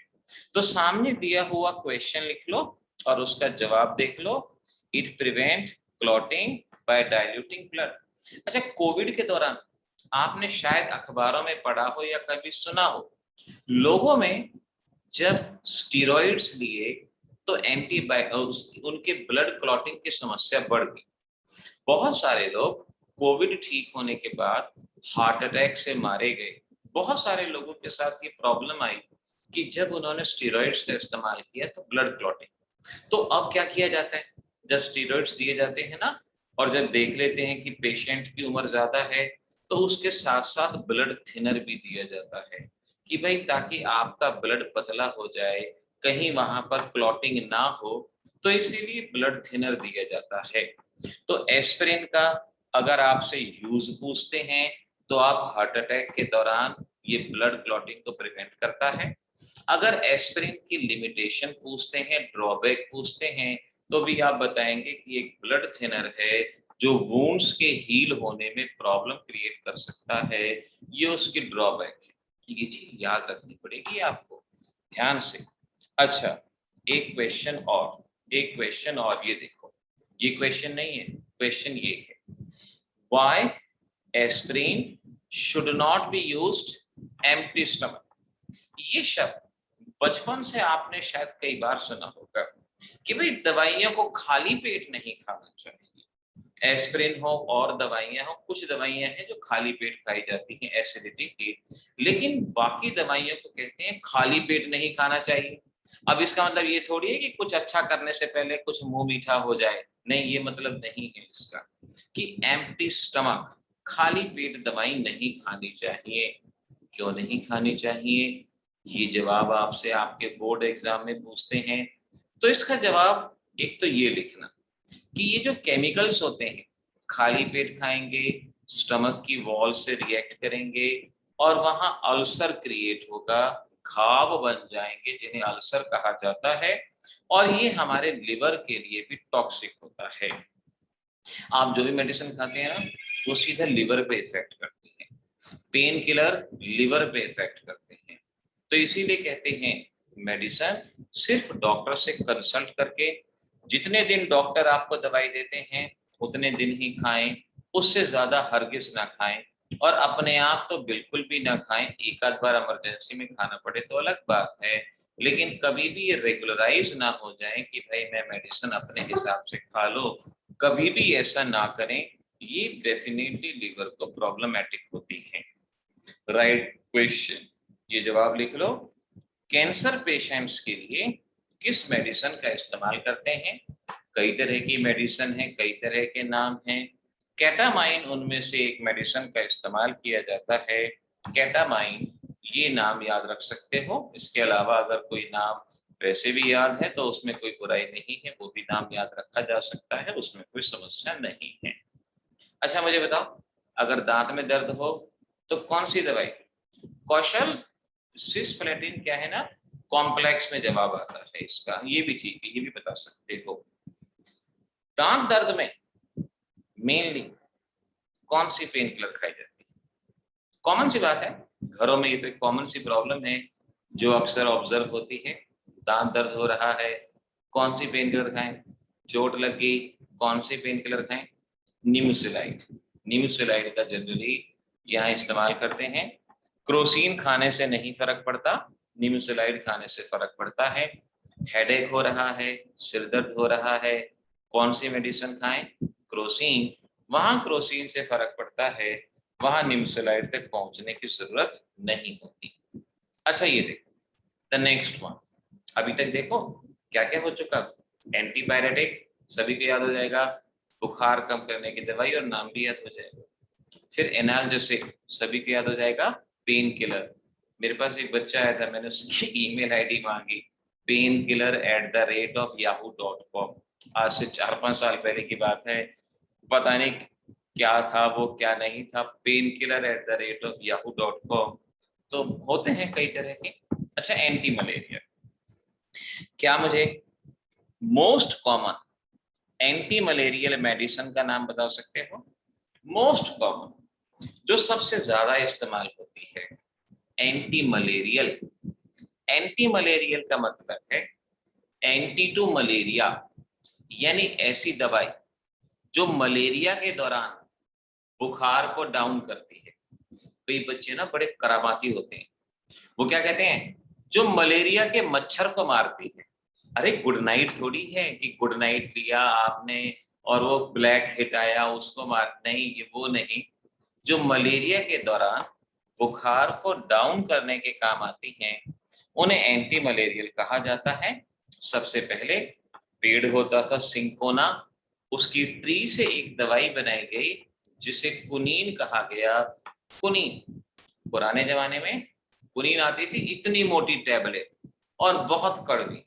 तो सामने दिया हुआ क्वेश्चन लिख लो और उसका जवाब देख लो। It prevent clotting by diluting blood. अच्छा, कोविड के दौरान आपने शायद अखबारों में पढ़ा हो या कभी सुना हो, लोगों में जब स्टीरॉइड्स लिए तो उनके ब्लड क्लॉटिंग की समस्या बढ़ गई। बहुत सारे लोग कोविड ठीक होने के बाद हार्ट अटैक से मारे गए। बहुत सारे लोगों के साथ ये प्रॉब्लम आई कि जब उन्होंने स्टीरॉइड्स का इस्तेमाल किया तो ब्लड क्लॉटिंग। तो अब क्या किया जाता है, जब स्टीरॉइड्स दिए जाते हैं ना, और जब देख लेते हैं कि पेशेंट की उम्र ज्यादा है, तो उसके साथ साथ ब्लड थिनर भी दिया जाता है कि भाई ताकि आपका ब्लड पतला हो जाए, कहीं वहां पर क्लॉटिंग ना हो, तो इसीलिए ब्लड थिनर दिया जाता है। तो एस्पिरिन का अगर आपसे यूज पूछते हैं तो आप हार्ट अटैक के दौरान ये ब्लड क्लॉटिंग को प्रिवेंट करता है। अगर एस्पिरिन की लिमिटेशन पूछते हैं, ड्रॉबैक पूछते हैं, तो भी आप बताएंगे कि एक ब्लड थिनर है जो वुंड्स के हील होने में प्रॉब्लम क्रिएट कर सकता है, ये उसकी ड्रॉबैक है। ये चीज याद रखनी पड़ेगी आपको ध्यान से। अच्छा, एक क्वेश्चन और ये देखो, ये क्वेश्चन नहीं है, क्वेश्चन ये है, why aspirin should not be used empty stomach. ये शब्द बचपन से आपने शायद कई बार सुना होगा कि भाई दवाइयों को खाली पेट नहीं खाना चाहिए। एस्पिरिन हो और दवाइयां हो, कुछ दवाइयां हैं जो खाली पेट खाई जाती हैं एसिडिटी की, लेकिन बाकी दवाइयों को कहते हैं खाली पेट नहीं खाना चाहिए। अब इसका मतलब ये थोड़ी है कि कुछ अच्छा करने से पहले कुछ मुंह मीठा हो जाए, नहीं, ये मतलब नहीं है इसका कि एम्प्टी स्टमक, खाली पेट दवाई नहीं खानी चाहिए। क्यों नहीं खानी चाहिए, ये जवाब आपसे आपके बोर्ड एग्जाम में पूछते हैं। तो इसका जवाब एक तो ये लिखना कि ये जो केमिकल्स होते हैं, खाली पेट खाएंगे, स्टमक की वॉल से रिएक्ट करेंगे और वहां अल्सर क्रिएट होगा, घाव बन जाएंगे जिन्हें अल्सर कहा जाता है, और ये हमारे लिवर के लिए भी टॉक्सिक होता है। आप जो भी मेडिसिन खाते हैं ना, वो सीधा लिवर पे इफेक्ट करती है, पेन किलर लिवर पे इफेक्ट करते हैं। तो इसीलिए कहते हैं मेडिसिन सिर्फ डॉक्टर से कंसल्ट करके, जितने दिन डॉक्टर आपको दवाई देते हैं उतने दिन ही खाएं, उससे ज्यादा हरगिज ना खाएं। और अपने आप तो बिल्कुल भी ना खाएं, एक आध बार इमरजेंसी में खाना पड़े तो अलग बात है, लेकिन कभी भी ये रेगुलराइज ना हो जाए कि भाई मैं मेडिसिन अपने हिसाब से खा लो, कभी भी ऐसा ना करें। ये डेफिनेटली लिवर को प्रॉब्लमेटिक होती है। राइट क्वेश्चन, ये जवाब लिख लो। कैंसर पेशेंट्स के लिए किस मेडिसिन का इस्तेमाल करते हैं? कई तरह की मेडिसिन है, कई तरह के नाम हैं। कैटामाइन उनमें से एक मेडिसिन का इस्तेमाल किया जाता है, कैटामाइन, ये नाम याद रख सकते हो। इसके अलावा अगर कोई नाम वैसे भी याद है तो उसमें कोई बुराई नहीं है, वो भी नाम याद रखा जा सकता है, उसमें कोई समस्या नहीं है। अच्छा मुझे बताओ, अगर दांत में दर्द हो तो कौन सी दवाई? कौशल, सिस्प्लेटिन क्या है ना, कॉम्प्लेक्स में जवाब आता है इसका, ये भी ठीक है, ये भी बता सकते हो। दांत दर्द में मेनली कौन सी पेन किलर खाई जाती है? कॉमन सी बात है, घरों में ये तो एक कॉमन सी प्रॉब्लम है जो अक्सर ऑब्जर्व होती है। दांत दर्द हो रहा है, कौन सी पेन किलर खाएं? चोट लग गई, कौन सी पेन किलर खाएं? निमुसिलाइड। निमुसिलाइड का जनरली यहाँ इस्तेमाल करते हैं। क्रोसिन खाने से नहीं फर्क पड़ता, निमुसिलाइड खाने से फर्क पड़ता है। हेडेक हो रहा है, सिर दर्द हो रहा है, कौन सी मेडिसिन खाएं? क्रोसिन। वहां क्रोसिन से फर्क पड़ता है, वहां निमुसिलाइड तक पहुंचने की जरूरत नहीं होती। अच्छा ये देखो, द नेक्स्ट वन, अभी तक देखो क्या क्या हो चुका। एंटीपायरेटिक सभी को याद हो जाएगा, बुखार कम करने की दवाई और नाम भी याद हो जाएगा। फिर एनाल्जेसिक सभी को याद हो जाएगा, पेन किलर। मेरे पास एक बच्चा आया था, मैंने उसकी ईमेल आईडी मांगी, painkiller@yahoo.com। आज से 4-5 साल पहले की बात है, पता नहीं क्या था वो क्या नहीं था, painkiller@yahoo.com। तो होते हैं कई तरह के। अच्छा, एंटी मलेरिया, क्या मुझे most common anti malarial medicine का नाम बता सकते हो? मोस्ट कॉमन जो सबसे ज्यादा इस्तेमाल होती है, एंटी मलेरियल। एंटी मलेरियल का मतलब है एंटी टू मलेरिया, यानी ऐसी दवाई जो मलेरिया के दौरान बुखार को डाउन करती है। कई बच्चे ना बड़े करामाती होते हैं, वो क्या कहते हैं, जो मलेरिया के मच्छर को मारती है। अरे गुड नाइट थोड़ी है कि गुड नाइट लिया आपने और वो ब्लैक हिट आया उसको मार, नहीं, ये वो नहीं। जो मलेरिया के दौरान बुखार को डाउन करने के काम आती हैं, उन्हें एंटी मलेरियल कहा जाता है। सबसे पहले पेड़ होता था सिंकोना, उसकी ट्री से एक दवाई बनाई गई जिसे कुनीन कहा गया। कुनीन, पुराने जमाने में कुनीन आती थी इतनी मोटी टैबलेट और बहुत कड़वी,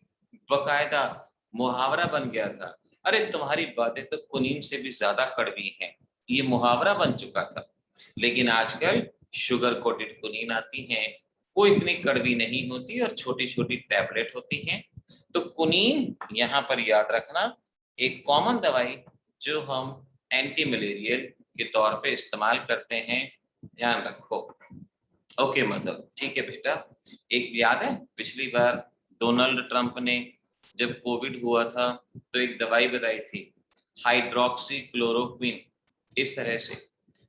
बकायदा मुहावरा बन गया था, अरे तुम्हारी बातें तो कुनीन से भी ज्यादा कड़वी हैं, ये मुहावरा बन चुका था। लेकिन आजकल शुगर कोटेड कुनीन आती हैं, वो इतनी कड़वी नहीं होती और छोटी छोटी टैबलेट होती हैं। तो कुनीन यहाँ पर याद रखना, एक कॉमन दवाई जो हम एंटी मलेरियल के तौर पे इस्तेमाल करते हैं, ध्यान रखो। ओके, मतलब ठीक है बेटा। एक याद है पिछली बार डोनाल्ड ट्रंप ने जब कोविड हुआ था तो एक दवाई बताई थी, हाइड्रोक्सी क्लोरोक्विन, इस तरह से।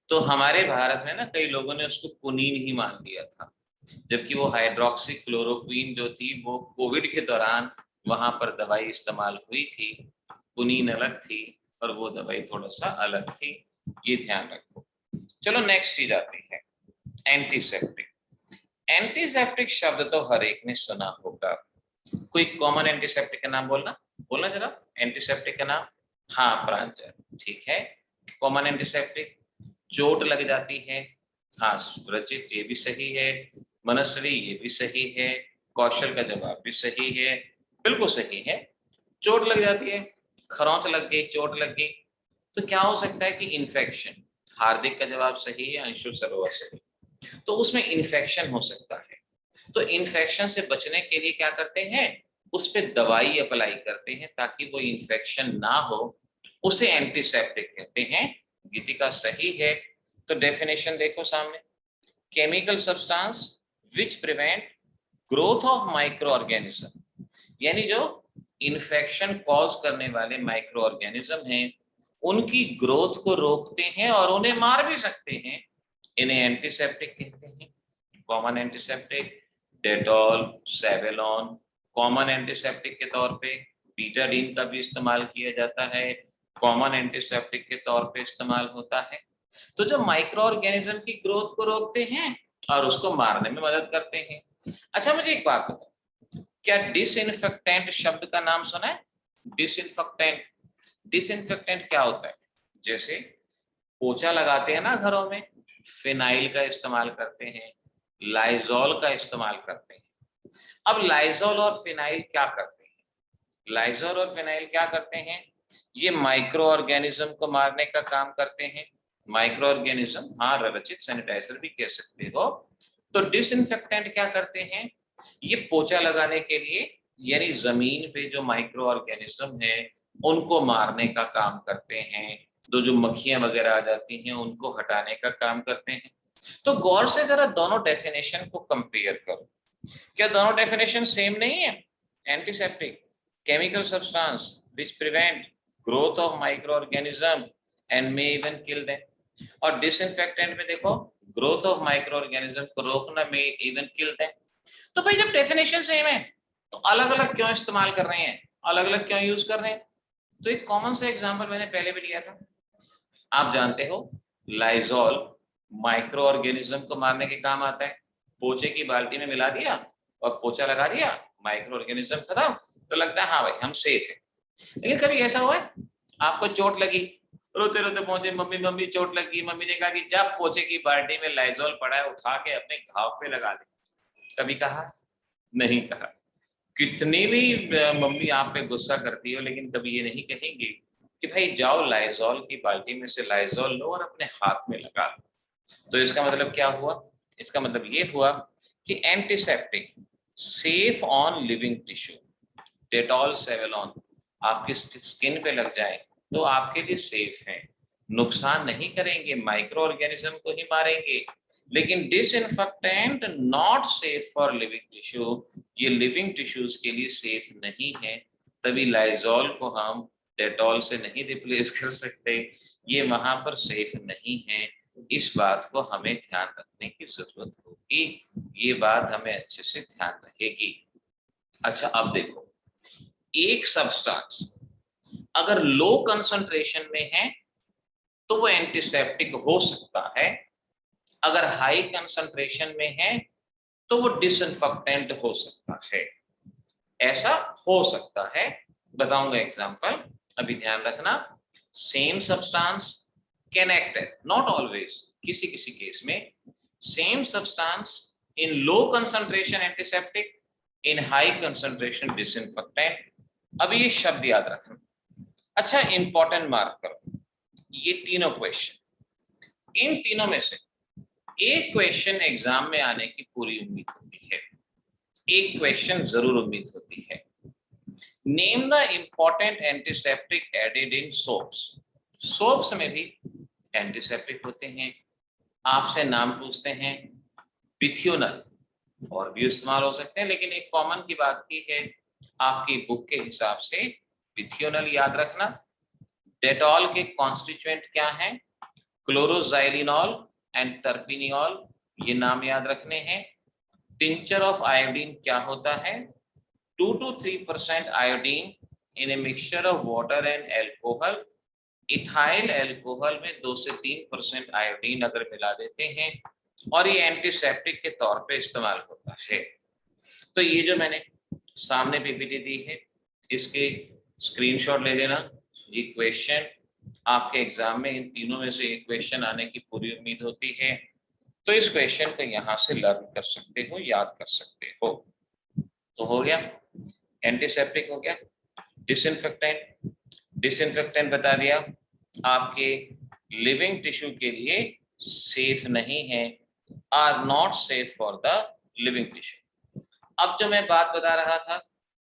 तो हमारे भारत में ना कई लोगों ने उसको कुनीन ही मान लिया था, जबकि वो हाइड्रोक्सी क्लोरोक्विन जो थी वो कोविड के दौरान वहां पर दवाई इस्तेमाल हुई थी, कुनीन अलग थी और वो दवाई थोड़ा सा अलग थी, ये ध्यान रखो। चलो नेक्स्ट चीज आती है, एंटीसेप्टिक। एंटीसेप्टिक शब्द तो हर एक ने सुना होगा, कोई कॉमन एंटीसेप्टिक का नाम बोलना, बोलना जरा एंटीसेप्टिक का नाम। हाँ प्रांजल, ठीक है। कॉमन एंटीसेप्टिक, चोट लग जाती है। हाँ रचित, ये भी सही है। मनस्वी, ये भी सही है। कौशल का जवाब भी सही है, बिल्कुल सही है। चोट लग जाती है, खरोंच लग गई, चोट लग गई, तो क्या हो सकता है कि इन्फेक्शन। हार्दिक का जवाब सही है, अंशु सरोवर सही। तो उसमें इन्फेक्शन हो सकता है, तो इन्फेक्शन से बचने के लिए क्या करते हैं, उस पर दवाई अप्लाई करते हैं ताकि वो इन्फेक्शन ना हो, उसे एंटीसेप्टिक कहते हैं। गीतिका सही है। तो डेफिनेशन देखो सामने, chemical substance which prevent growth of micro organism, यानी जो इन्फेक्शन कॉज करने वाले माइक्रो ऑर्गेनिज्म हैं उनकी ग्रोथ को रोकते हैं और उन्हें मार भी सकते हैं, इन्हें एंटीसेप्टिक कहते हैं। Common antiseptic Dettol, Savlon. Common antiseptic के तौर पे बीटाडीन का भी इस्तेमाल किया जाता है, कॉमन एंटीसेप्टिक के तौर पे इस्तेमाल होता है। तो जो माइक्रो ऑर्गेनिज्म की ग्रोथ को रोकते हैं और उसको मारने में मदद करते हैं। अच्छा मुझे एक बात बताओ, क्या डिसइंफेक्टेंट शब्द का नाम सुना है? डिसइंफेक्टेंट, डिसइंफेक्टेंट क्या होता है? जैसे पोछा लगाते हैं ना घरों में, फिनाइल का इस्तेमाल करते हैं, लाइजॉल का इस्तेमाल करते हैं। अब लाइजॉल और फिनाइल क्या करते हैं? लाइजॉल और फिनाइल क्या करते हैं, ये माइक्रो ऑर्गेनिज्म को मारने का काम करते हैं। माइक्रो ऑर्गेनिज्म, हाँ रचित सैनिटाइजर भी कह सकते हो। तो डिसइंफेक्टेंट क्या करते हैं, ये पोछा लगाने के लिए, यानी जमीन पे जो माइक्रो ऑर्गेनिज्म है उनको मारने का काम करते हैं, तो जो मक्खियां वगैरह आ जाती हैं उनको हटाने का काम करते हैं। तो गौर से जरा दोनों डेफिनेशन को कंपेयर करो, क्या दोनों डेफिनेशन सेम नहीं है? Antiseptic, chemical substance which prevent growth of microorganism and may even kill them. और डिसइंफेक्टेंट में देखो, ग्रोथ ऑफ माइक्रो ऑर्गेनिज्म को रोकना, मे इवन किल देम। तो भाई जब डेफिनेशन सेम है तो अलग अलग क्यों इस्तेमाल कर रहे हैं, अलग अलग क्यों यूज कर रहे हैं? तो एक कॉमन सा एग्जांपल मैंने पहले भी लिया था, आप जानते हो लाइजॉल माइक्रो ऑर्गेनिज्म को मारने के काम आता है। पोछे की बाल्टी में मिला दिया और पोछा लगा दिया, माइक्रो ऑर्गेनिज्म खत्म, तो लगता है हाँ भाई हम सेफ है। लेकिन कभी ऐसा हुआ है आपको चोट लगी, रोते रोते पहुंचे, मम्मी मम्मी चोट लगी, मम्मी ने कहा कि जब पोछे की बाल्टी में लाइजॉल पड़ा है उठा के अपने घाव पे लगा दे, कभी कहा? नहीं कहा। कितनी भी मम्मी आप पे गुस्सा करती हो, लेकिन कभी ये नहीं कहेंगे कि भाई जाओ लाइजॉल की बाल्टी में से लाइजॉल लो और अपने हाथ में लगा लो। तो इसका मतलब क्या हुआ? इसका मतलब ये हुआ कि antiseptic safe on living tissue, Dettol, Savlon आपकी स्किन पे लग जाए तो आपके लिए सेफ है, नुकसान नहीं करेंगे, माइक्रो ऑर्गेनिज्म को ही मारेंगे। लेकिन disinfectant not safe for living tissue, ये लिविंग टिश्यूज के लिए सेफ नहीं है, तभी लाइजॉल को हम डेटॉल से नहीं रिप्लेस कर सकते, ये वहां पर सेफ नहीं है। इस बात को हमें ध्यान रखने की जरूरत होगी, ये बात हमें अच्छे से ध्यान रहेगी। अच्छा अब देखो, एक सब्सटेंस अगर लो कंसंट्रेशन में है तो वो एंटीसेप्टिक हो सकता है, अगर हाई कंसंट्रेशन में है तो वो डिसइंफेक्टेंट हो सकता है। ऐसा हो सकता है, बताऊंगा एग्जांपल, अभी ध्यान रखना। Same substance can act, not always, किसी किसी केस में same substance in low concentration antiseptic, in high concentration disinfectant. अभी ये शब्द याद रखना। अच्छा इंपॉर्टेंट मार्क करो ये तीनों क्वेश्चन, इन तीनों में से एक क्वेश्चन एग्जाम में आने की पूरी उम्मीद होती है, एक क्वेश्चन जरूर उम्मीद होती है। Name the important antiseptic added in soaps. Soaps में भी एंटीसेप्टिक होते हैं, आपसे नाम पूछते हैं, बिथ्योनल और भी इस्तेमाल हो सकते हैं, लेकिन एक कॉमन की बात की है आपकी बुक के हिसाब से बिथ्योनल याद रखना। डेटॉल के कॉन्स्टिट्यूएंट क्या हैं? क्लोरोजाइलिनॉल एंड टर्पिनियोल, ये नाम याद रखने हैं। टिंचर ऑफ आयोडीन क्या होता है? 2 to 3% iodine in a mixture of water and alcohol. Ethyl alcohol में 2 से 3% आयोडीन अगर मिला देते हैं और ये एंटीसेप्टिक के तौर पे इस्तेमाल होता है। तो ये जो मैंने सामने पीपीटी दी है इसके स्क्रीनशॉट ले लेना। ये क्वेश्चन आपके एग्जाम में इन तीनों में से एक क्वेश्चन आने की पूरी उम्मीद होती है, तो इस क्वेश्चन को यहाँ से लर्न कर सकते हो, याद कर सकते हो। तो हो गया, एंटीसेप्टिक हो गया। डिसइंफेक्टेंट, डिसइंफेक्टेंट बता दिया, आपके लिविंग टिश्यू के लिए सेफ नहीं है, are not safe for the living tissue. अब जो मैं बात बता रहा था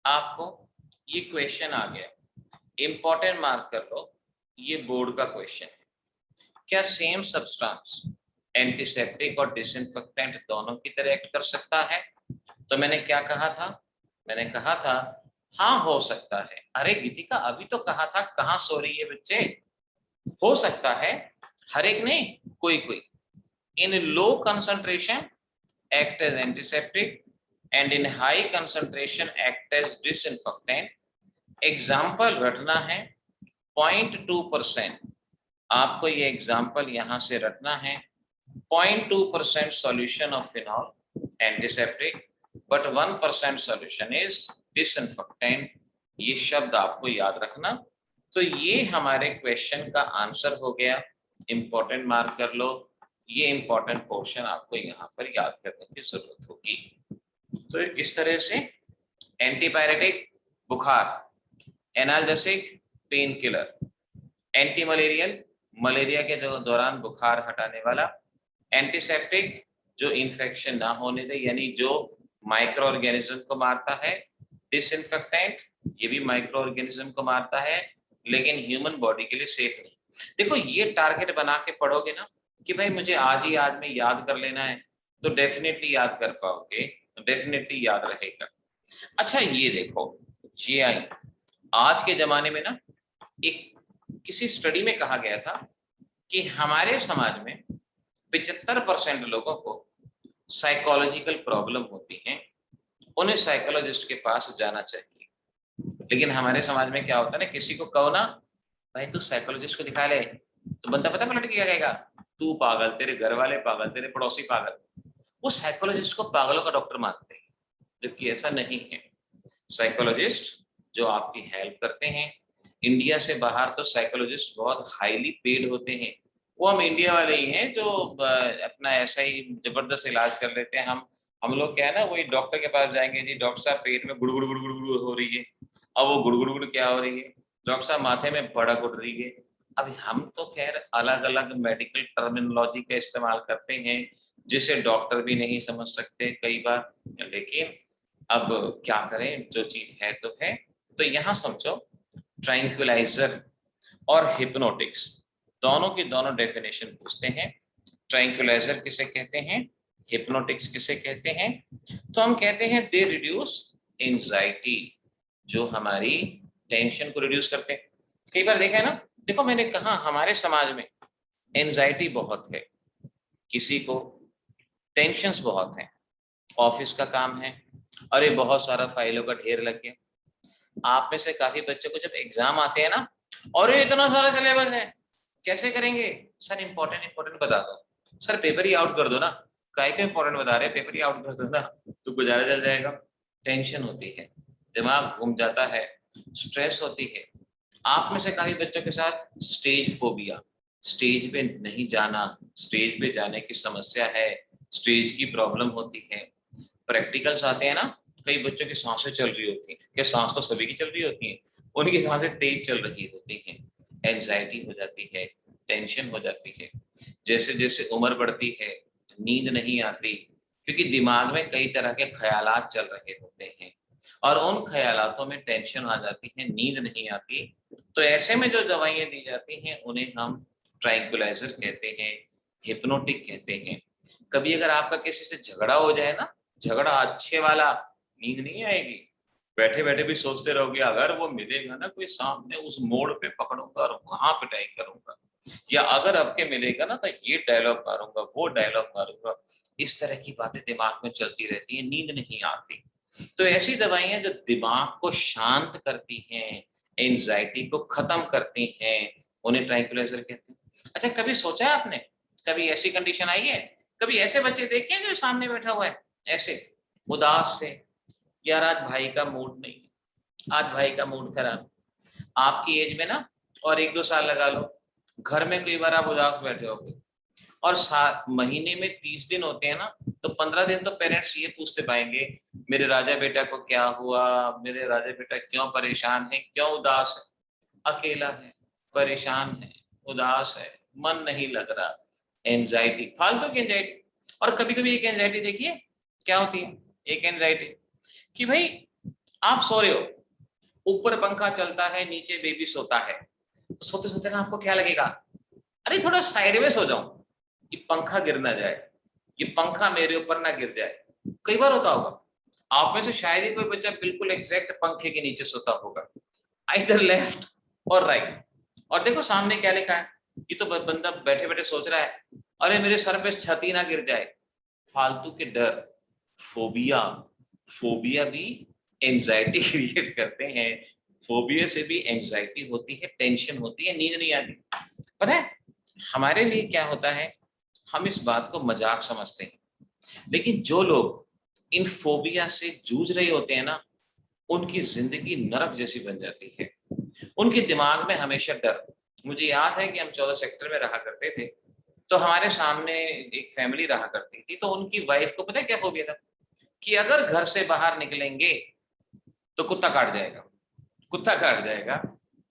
आपको, ये क्वेश्चन आ गया, इंपॉर्टेंट मार्क कर लो, ये बोर्ड का क्वेश्चन है। क्या सेम सब्सटेंस एंटीसेप्टिक और डिसइंफेक्टेंट दोनों की तरह एक्ट कर सकता है? तो मैंने क्या कहा था? मैंने कहा था हाँ हो सकता है। अरे गीतिका अभी तो कहा था, कहाँ सो रही है बच्चे? हो सकता है, हर एक नहीं, कोई कोई। In low concentration act as antiseptic and in high concentration act as disinfectant. Example रटना है 0.2%, आपको ये एग्जाम्पल यहां से रटना है। 0.2% solution of phenol antiseptic but 1% solution is disinfectant, ये शब्द आपको याद रखना। तो ये हमारे क्वेश्चन का आंसर हो गया, इंपॉर्टेंट मार्क कर लो। ये इंपॉर्टेंट पोर्शन आपको यहाँ पर याद करने की जरूरत होगी। तो इस तरह से एंटीबायोटिक बुखार, analgesic pain killer, anti malarial malaria के दौरान बुखार हटाने वाला, एंटीसेप्टिक जो इन्फेक्शन ना होने दे यानी जो माइक्रो ऑर्गेनिज्म को मारता है, डिसइंफेक्टेंट ये भी माइक्रो ऑर्गेनिज्म को मारता है लेकिन ह्यूमन बॉडी के लिए सेफ नहीं। देखो ये टारगेट बना के पढ़ोगे ना कि भाई मुझे आज ही आज में याद कर लेना है, तो डेफिनेटली याद कर पाओगे, डेफिनेटली याद रहेगा। अच्छा ये देखो जीआई, आज के जमाने में ना एक किसी स्टडी में कहा गया था कि हमारे समाज में 75% लोगों को साइकोलॉजिकल प्रॉब्लम होती हैं, उन्हें साइकोलॉजिस्ट के पास जाना चाहिए। लेकिन हमारे समाज में क्या होता है ना, किसी को कहो ना भाई तू साइकोलॉजिस्ट को दिखा ले, तो बंदा पता पलट क्या कहेगा, तू पागल, तेरे घर वाले पागल, तेरे पड़ोसी पागल। वो साइकोलॉजिस्ट को पागलों का डॉक्टर मानते हैं। जबकि ऐसा नहीं है। साइकोलॉजिस्ट जो आपकी हेल्प करते हैं, इंडिया से बाहर तो साइकोलॉजिस्ट बहुत हाईली पेड होते हैं। वो हम इंडिया वाले ही हैं जो अपना ऐसा ही जबरदस्त इलाज कर लेते हैं। हम लोग क्या है ना, वही डॉक्टर के पास जाएंगे, जी डॉक्टर साहब पेट में गुड़ गुड़ गुड़ गुड़ गुड़ हो रही है। अब वो गुड़ गुड़ गुड़ क्या हो रही है, डॉक्टर साहब माथे में भड़क उठ रही है। अब हम तो खैर अलग अलग मेडिकल टर्मिनोलॉजी का इस्तेमाल करते हैं जिसे डॉक्टर भी नहीं समझ सकते कई बार, लेकिन अब क्या करें, जो चीज है तो है। तो यहाँ समझो, ट्रैंक्विलाइजर और हिप्नोटिक्स दोनों की दोनों डेफिनेशन पूछते हैं। ट्रैंक्विलाइजर किसे कहते हैं, हिप्नोटिक्स किसे कहते हैं? तो हम कहते हैं दे रिड्यूस एंजाइटी, जो हमारी टेंशन को रिड्यूस करते हैं। कई बार देखा है ना, देखो मैंने कहा हमारे समाज में एंजाइटी बहुत है, किसी को टेंशन्स बहुत हैं, ऑफिस का काम है, अरे बहुत सारा फाइलों का ढेर लग गया। आप में से काफी बच्चों को जब एग्जाम आते हैं ना, और ये इतना सारा सिलेबस है, कैसे करेंगे? सर इंपॉर्टेंट इंपॉर्टेंट बता दो, सर पेपर ही आउट कर दो ना, काय को इंपॉर्टेंट बता रहे, पेपर ही आउट कर दो ना, तो गुजारा चल जाएगा। टेंशन होती है, दिमाग घूम जाता है, स्ट्रेस होती है। आप में से काफी बच्चों के साथ स्टेज फोबिया, स्टेज पे नहीं जाना, स्टेज पे जाने की समस्या है, स्टेज की प्रॉब्लम होती है। प्रैक्टिकल्स आते हैं ना, कई बच्चों की सांसें चल रही होती हैं, क्या सांस तो सभी की चल रही होती हैं, उनकी सांसें तेज चल रही होती हैं। एंजाइटी हो जाती है, टेंशन हो जाती है। जैसे जैसे उम्र बढ़ती है, नींद नहीं आती, क्योंकि दिमाग में कई तरह के ख्यालात चल रहे होते हैं, और उन ख्यालातों में टेंशन आ जाती है, नींद नहीं आती। तो ऐसे में जो दवाइयाँ दी जाती हैं उन्हें हम ट्रैंक्विलाइजर कहते हैं, हिप्नोटिक कहते हैं। कभी अगर आपका किसी से झगड़ा हो जाए ना, झगड़ा अच्छे वाला, नींद नहीं आएगी, बैठे बैठे भी सोचते रहोगे, अगर वो मिलेगा ना कोई सामने, उस मोड़ पे पकड़ूंगा और वहां पिटाई करूंगा, या अगर आपके मिलेगा ना तो ये डायलॉग मारूंगा, वो डायलॉग मारूंगा। इस तरह की बातें दिमाग में चलती रहती है, नींद नहीं आती। तो ऐसी दवाइयां जो दिमाग को शांत करती हैं, एंजाइटी को खत्म करती हैं, उन्हें ट्रैंक्विलाइजर कहते हैं। अच्छा कभी सोचा है आपने, कभी ऐसी कंडीशन आई है, कभी ऐसे बच्चे देखे हैं जो सामने बैठा हुआ है ऐसे उदास से, यार आज भाई का मूड नहीं, आज भाई का मूड खराब। आपकी एज में ना, और 1-2 साल लगा लो, घर में कई बार आप उदास बैठे होगे, और 7 महीने में 30 दिन होते हैं ना, तो 15 दिन तो पेरेंट्स ये पूछते पाएंगे, मेरे राजा बेटा को क्या हुआ, मेरे राजा बेटा क्यों परेशान है, क्यों उदास है, अकेला है, परेशान है, उदास है, मन नहीं लग रहा। एंजाइटी, फालतू की एंजाइटी। और कभी कभी एक एंजाइटी देखिए क्या होती है, एक एंजाइटी कि भाई आप सो रहे हो, ऊपर पंखा चलता है, नीचे बेबी सोता है, तो सोते सोते ना आपको क्या लगेगा, अरे थोड़ा साइड में सो जाऊं, ये पंखा गिर ना जाए, ये पंखा मेरे ऊपर ना गिर जाए। कई बार होता होगा आप में से, शायद ही कोई बच्चा बिल्कुल एग्जैक्ट पंखे के नीचे सोता होगा, आइदर लेफ्ट और राइट। और देखो सामने क्या लिखा है, ये तो बंदा बैठे बैठे सोच रहा है, अरे मेरे सर पे छती ना गिर जाए। फालतू के डर, फोबिया, फोबिया भी एंजाइटी क्रिएट करते हैं। फोबिया से भी एंजाइटी होती है, टेंशन होती है, नींद नहीं आती। पता है हमारे लिए क्या होता है, हम इस बात को मजाक समझते हैं, लेकिन जो लोग इन फोबिया से जूझ रहे होते हैं ना, उनकी जिंदगी नरक जैसी बन जाती है। उनके दिमाग में हमेशा डर। मुझे याद है कि हम 14 सेक्टर में रहा करते थे, तो हमारे सामने एक फैमिली रहा करती थी, तो उनकी वाइफ को पता है क्या फोबिया था, कि अगर घर से बाहर निकलेंगे तो कुत्ता काट जाएगा, कुत्ता काट जाएगा।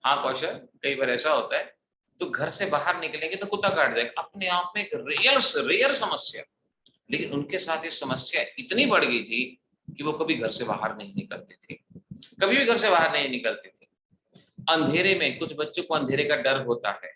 हाँ कौशल, कई बार ऐसा होता है, तो घर से बाहर निकलेंगे तो कुत्ता काट जाएगा, अपने आप में एक रेयर समस्या। लेकिन उनके साथ ये समस्या इतनी बढ़ गई थी कि वो कभी घर से बाहर नहीं निकलते थे, कभी भी घर से बाहर नहीं निकलते थे। अंधेरे में, कुछ बच्चों को अंधेरे का डर होता है,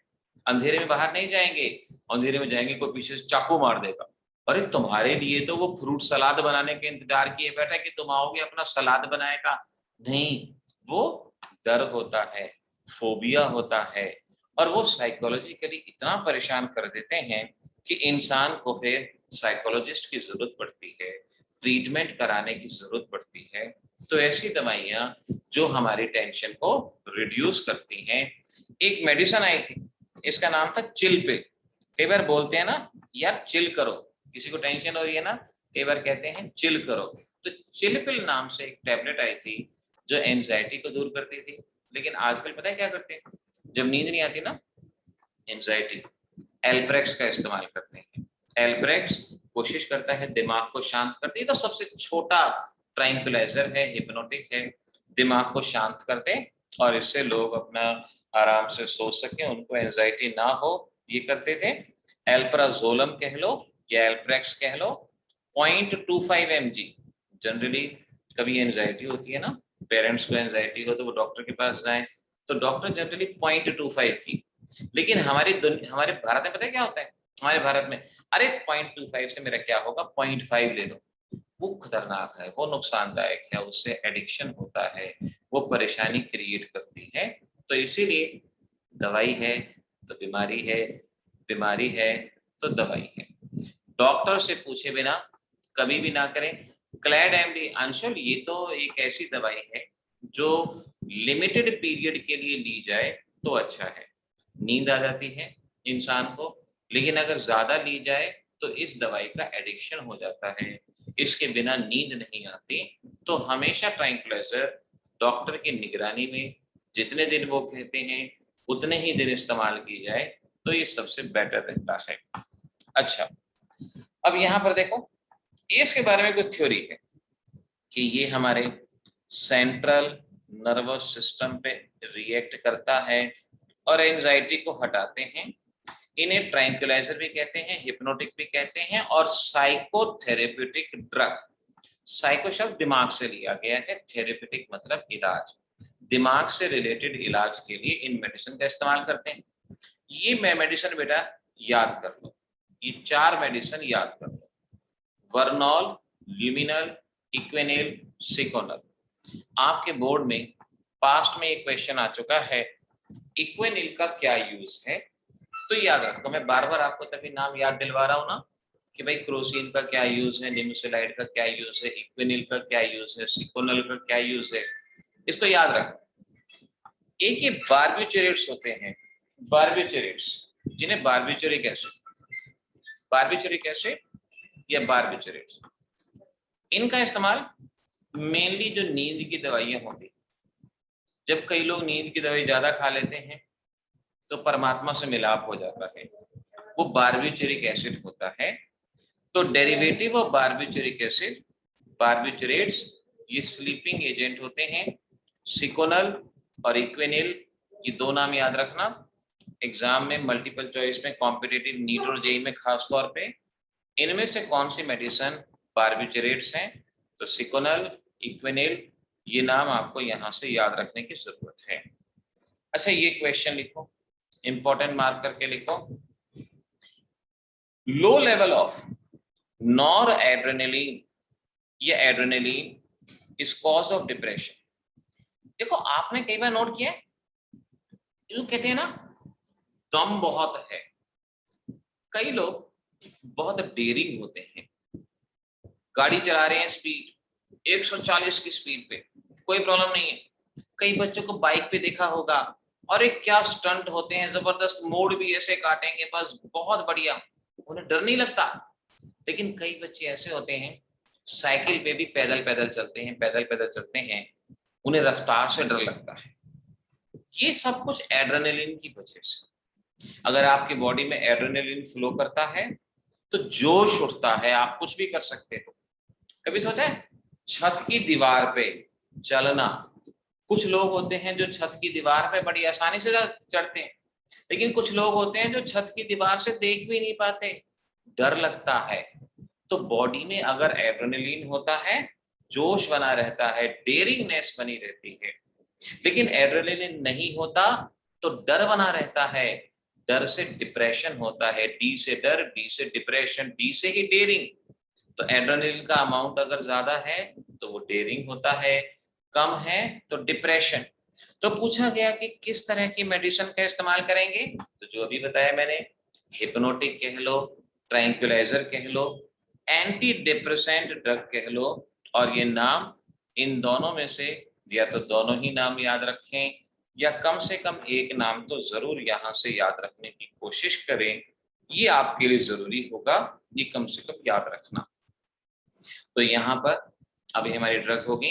अंधेरे में बाहर नहीं जाएंगे, अंधेरे में जाएंगे कोई पीछे से चाकू मार देगा। अरे तुम्हारे लिए तो वो फ्रूट सलाद बनाने के इंतजार किए बैठा है कि तुम आओगे अपना सलाद बनाएगा, नहीं, वो डर होता है, फोबिया होता है। और वो साइकोलॉजिकली इतना परेशान कर देते हैं कि इंसान को फिर साइकोलॉजिस्ट की जरूरत पड़ती है, ट्रीटमेंट कराने की जरूरत पड़ती है। तो ऐसी दवाइयाँ जो हमारी टेंशन को रिड्यूस करती हैं, एक मेडिसिन आई थी, इसका नाम था चिल पिल। कई बार बोलते हैं ना, यार चिल करो, किसी को टेंशन हो रही है ना, कई बार कहते हैं चिल करो, तो चिलपिल नाम से एक टैबलेट आई थी जो एंजाइटी को दूर करती थी। लेकिन आजकल पता है क्या करते हैं, जब नींद नहीं आती ना, एंजाइटी, एल्ब्रेक्स का इस्तेमाल करते हैं। एल्ब्रेक्स कोशिश करता है दिमाग को शांत करते, ये तो सबसे छोटा ट्रैंक्विलाइजर है, हिप्नोटिक है, दिमाग को शांत कर दे और इससे लोग अपना आराम से सो सके, उनको एंजाइटी ना हो, ये करते थे। एल्प्राजोलम कह लो या एल्ब्रेक्स कह लो, 0.25 mg। जनरली कभी एंजाइटी होती है ना, पेरेंट्स को एंजाइटी हो तो वो डॉक्टर के पास जाएं, तो डॉक्टर जनरली 0.25 की, लेकिन हमारे भारत में पता है क्या होता है, हमारे भारत में अरे 0.25 से मेरा क्या होगा, 0.5 ले लो। वो खतरनाक है, वो नुकसानदायक है, उससे एडिक्शन होता है, वो परेशानी क्रिएट करती है। तो इसीलिए दवाई है तो बीमारी है, बीमारी है तो दवाई है। डॉक्टर से पूछे बिना कभी भी ना करें। क्लैड एमडी, अंशुल ये तो एक ऐसी दवाई है जो लिमिटेड पीरियड के लिए ली जाए तो अच्छा है। नींद आ जाती है इंसान को, लेकिन अगर ज्यादा ली जाए तो इस दवाई का एडिक्शन हो जाता है, इसके बिना नींद नहीं आती। तो हमेशा ट्रैंक्विलाइजर डॉक्टर की निगरानी में जितने दिन वो कहते हैं उतने ही दिन इस्तेमाल की जाए तो ये सबसे बेटर रहता है। अच्छा, अब यहाँ पर देखो, इसके बारे में कुछ थ्योरी है कि ये हमारे सेंट्रल नर्वस सिस्टम पे रिएक्ट करता है और एंजाइटी को हटाते हैं। इन्हें ट्रैंक्विलाइजर भी कहते हैं, हिप्नोटिक भी कहते हैं और साइकोथेरेप्यूटिक ड्रग। साइको शब्द दिमाग से लिया गया है, थेरेप्यूटिक मतलब इलाज, दिमाग से रिलेटेड इलाज के लिए इन मेडिसिन का इस्तेमाल करते हैं। ये मैं मेडिसिन बेटा याद कर लो, ये 4 मेडिसिन याद कर लो, वर्नॉल, ल्यूमिनल, इक्वेनिल, सिकोनल। आपके बोर्ड में पास्ट में एक क्वेश्चन आ चुका है, इक्वेनिल का क्या यूज है, तो याद रखो। मैं बार बार आपको तभी नाम याद दिलवा रहा हूँ ना कि भाई क्रोसिन का क्या यूज है, निमेसुलाइड का क्या यूज है, इक्वेनिल का क्या यूज है, सिकोनल का क्या यूज है, इसको याद रखो। एक ये बार्बिचुरेट्स होते हैं, बार्बिचुरेट्स, जिन्हें बार्बिचुरिक एसिड या बार्बिचुरेट्स, इनका इस्तेमाल मेनली जो नींद की दवाइयां होती, जब कई लोग नींद की दवाई ज्यादा खा लेते हैं तो परमात्मा से मिलाप हो जाता है, वो बार्बिचुरिक एसिड होता है। तो डेरिवेटिव ऑफ बार्बिचुरिक एसिड, बार्बिचुरेट्स, ये स्लीपिंग एजेंट होते हैं। सिकोनल और इक्वेनिल, ये 2 नाम याद रखना, एग्जाम में मल्टीपल चॉइस में, कॉम्पिटिटिव नीट और जेई में खास तौर पे, इनमें से कौन सी मेडिसिन बार्बिचुरेट्स हैं, तो सिकोनल, इक्वेनिल, ये नाम आपको यहां से याद रखने की जरूरत है। अच्छा, ये क्वेश्चन लिखो, इंपॉर्टेंट मार्क करके लिखो, low level of noradrenaline या adrenaline is cause of depression. देखो आपने कई बार नोट किया, लोग कहते हैं ना दम बहुत है, कई लोग बहुत डेयरिंग होते हैं, गाड़ी चला रहे हैं स्पीड 140 की स्पीड पे, कोई प्रॉब्लम नहीं है। कई बच्चों को बाइक पे देखा होगा, और एक क्या स्टंट होते हैं, जबरदस्त मोड़ भी ऐसे काटेंगे, बस बहुत बढ़िया, उन्हें डर नहीं लगता। लेकिन कई बच्चे ऐसे होते हैं साइकिल पे भी पैदल पैदल चलते हैं, पैदल पैदल चलते हैं, उन्हें रफ्तार से डर लगता है। ये सब कुछ एड्रेनलिन की वजह से। अगर आपकी बॉडी में एड्रेनलिन फ्लो करता है तो जोश उठता है, आप कुछ भी कर सकते हो। कभी सोचा है छत की दीवार पे चलना, कुछ लोग होते हैं जो छत की दीवार पे बड़ी आसानी से चढ़ते हैं, लेकिन कुछ लोग होते हैं जो छत की दीवार से देख भी नहीं पाते, डर लगता है। तो बॉडी में अगर एड्रेनलिन होता है, जोश बना रहता है, डेयरिंगनेस बनी रहती है। लेकिन एड्रेनलिन नहीं होता तो डर बना रहता है, डर से डिप्रेशन होता है, डी से डर, डी से डिप्रेशन, डी से ही डेयरिंग। तो एड्रेनलिन का अमाउंट अगर ज्यादा है तो वो डेयरिंग होता है, कम है तो डिप्रेशन। तो पूछा गया कि किस तरह की मेडिसिन का इस्तेमाल करेंगे, तो जो अभी बताया मैंने, हिप्नोटिक कह लो, ट्रैंक्विलाइजर कह लो, एंटी डिप्रेसेंट ड्रग कह लो, और ये नाम इन दोनों में से या तो दोनों ही नाम याद रखें या कम से कम एक नाम तो जरूर यहाँ से याद रखने की कोशिश करें, ये आपके लिए जरूरी होगा, ये कम से कम याद रखना। तो यहाँ पर अभी हमारी ड्रग होगी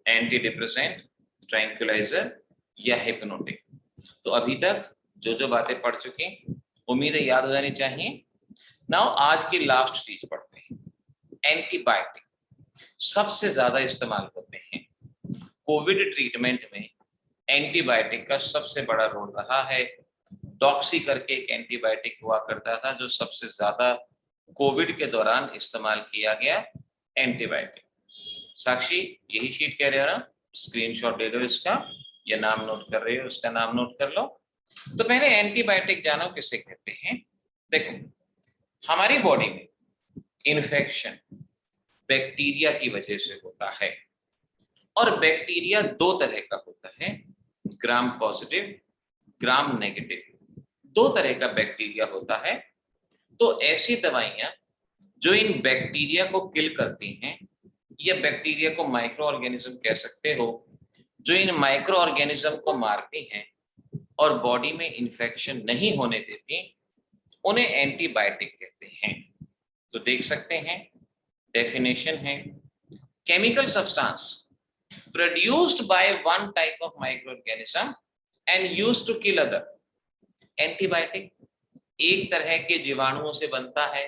एंटी डिप्रेसेंट, ट्रैंक्विलाइजर या हिप्नोटिक। तो अभी तक जो जो बातें पढ़ चुके उम्मीद है याद हो जानी चाहिए। नाउ आज की लास्ट चीज पढ़ते हैं, एंटीबायोटिक सबसे ज्यादा इस्तेमाल होते हैं कोविड ट्रीटमेंट में। एंटीबायोटिक का सबसे बड़ा रोल रहा है। डॉक्सी करके एक एंटीबायोटिक हुआ करता था जो सबसे ज्यादा कोविड के दौरान इस्तेमाल किया गया एंटीबायोटिक। साक्षी यही शीट कह रहे हो ना, स्क्रीनशॉट ले लो इसका, या नाम नोट कर रहे हो उसका नाम नोट कर लो। तो पहले एंटीबायोटिक जानो किसे कहते हैं। देखो हमारी बॉडी में इन्फेक्शन बैक्टीरिया की वजह से होता है, और बैक्टीरिया दो तरह का होता है, ग्राम पॉजिटिव ग्राम नेगेटिव, दो तरह का बैक्टीरिया होता है। तो ऐसी दवाइयां जो इन बैक्टीरिया को किल करती हैं, या बैक्टीरिया को माइक्रो ऑर्गेनिज्म कह सकते हो, जो इन माइक्रो ऑर्गेनिज्म को मारती हैं और बॉडी में इंफेक्शन नहीं होने देती, उन्हें एंटीबायोटिक कहते हैं। तो देख सकते हैं डेफिनेशन है, chemical substance produced by one type of microorganism and used to kill other. Antibiotic एक तरह के जीवाणुओं से बनता है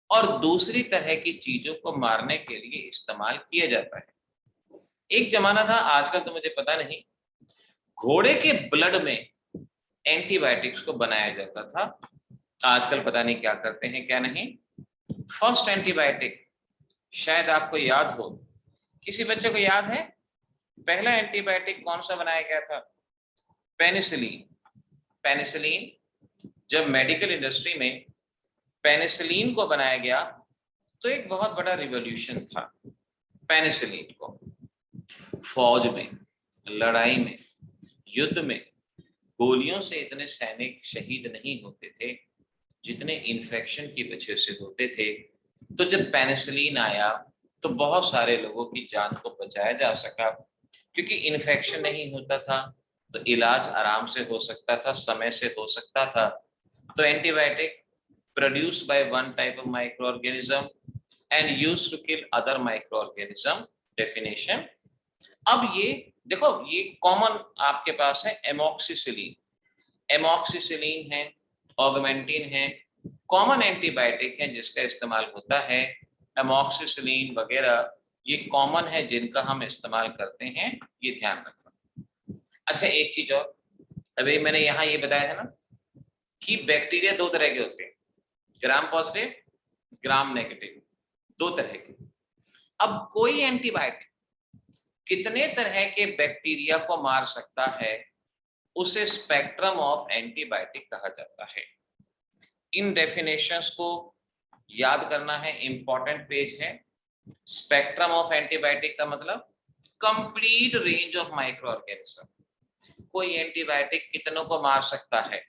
और दूसरी तरह की चीजों को मारने के लिए इस्तेमाल किया जाता है। एक जमाना था, आजकल तो मुझे पता नहीं, घोड़े के ब्लड में एंटीबायोटिक्स को बनाया जाता था। आजकल पता नहीं क्या करते हैं क्या नहीं। फर्स्ट एंटीबायोटिक शायद आपको याद हो, किसी बच्चे को याद है पहला एंटीबायोटिक कौन सा बनाया गया था? पेनिसिलिन। पेनिसिलिन जब मेडिकल इंडस्ट्री में पेनिसिलिन को बनाया गया तो एक बहुत बड़ा रिवॉल्यूशन था। पेनिसिलिन को फौज में, लड़ाई में, युद्ध में गोलियों से इतने सैनिक शहीद नहीं होते थे जितने इन्फेक्शन की वजह से होते थे। तो जब पेनिसिलिन आया तो बहुत सारे लोगों की जान को बचाया जा सका, क्योंकि इन्फेक्शन नहीं होता था तो इलाज आराम से हो सकता था, समय से हो सकता था। तो antibiotic produced by one type of microorganism and used to kill other microorganism. Definition. अब ये देखो, ये कॉमन आपके पास है एमॉक्सिसिलिन, एमॉक्सिसिलिन है, ऑगमेंटिन है, कॉमन एंटीबायोटिक है जिसका इस्तेमाल होता है। एमॉक्सिसिलिन वगैरह ये कॉमन है जिनका हम इस्तेमाल करते हैं, ये ध्यान रखना। अच्छा एक चीज और, अभी मैंने यहाँ ये बताया है ना कि बैक्टीरिया दो तरह के होते हैं, ग्राम पॉजिटिव ग्राम नेगेटिव, दो तरह के। अब कोई एंटीबायोटिक कितने तरह के बैक्टीरिया को मार सकता है उसे स्पेक्ट्रम ऑफ एंटीबायोटिक कहा जाता है। इन डेफिनेशंस को याद करना है, इंपॉर्टेंट पेज है। स्पेक्ट्रम ऑफ एंटीबायोटिक का मतलब complete range of micro organism. कोई एंटीबायोटिक कितनों को मार सकता है।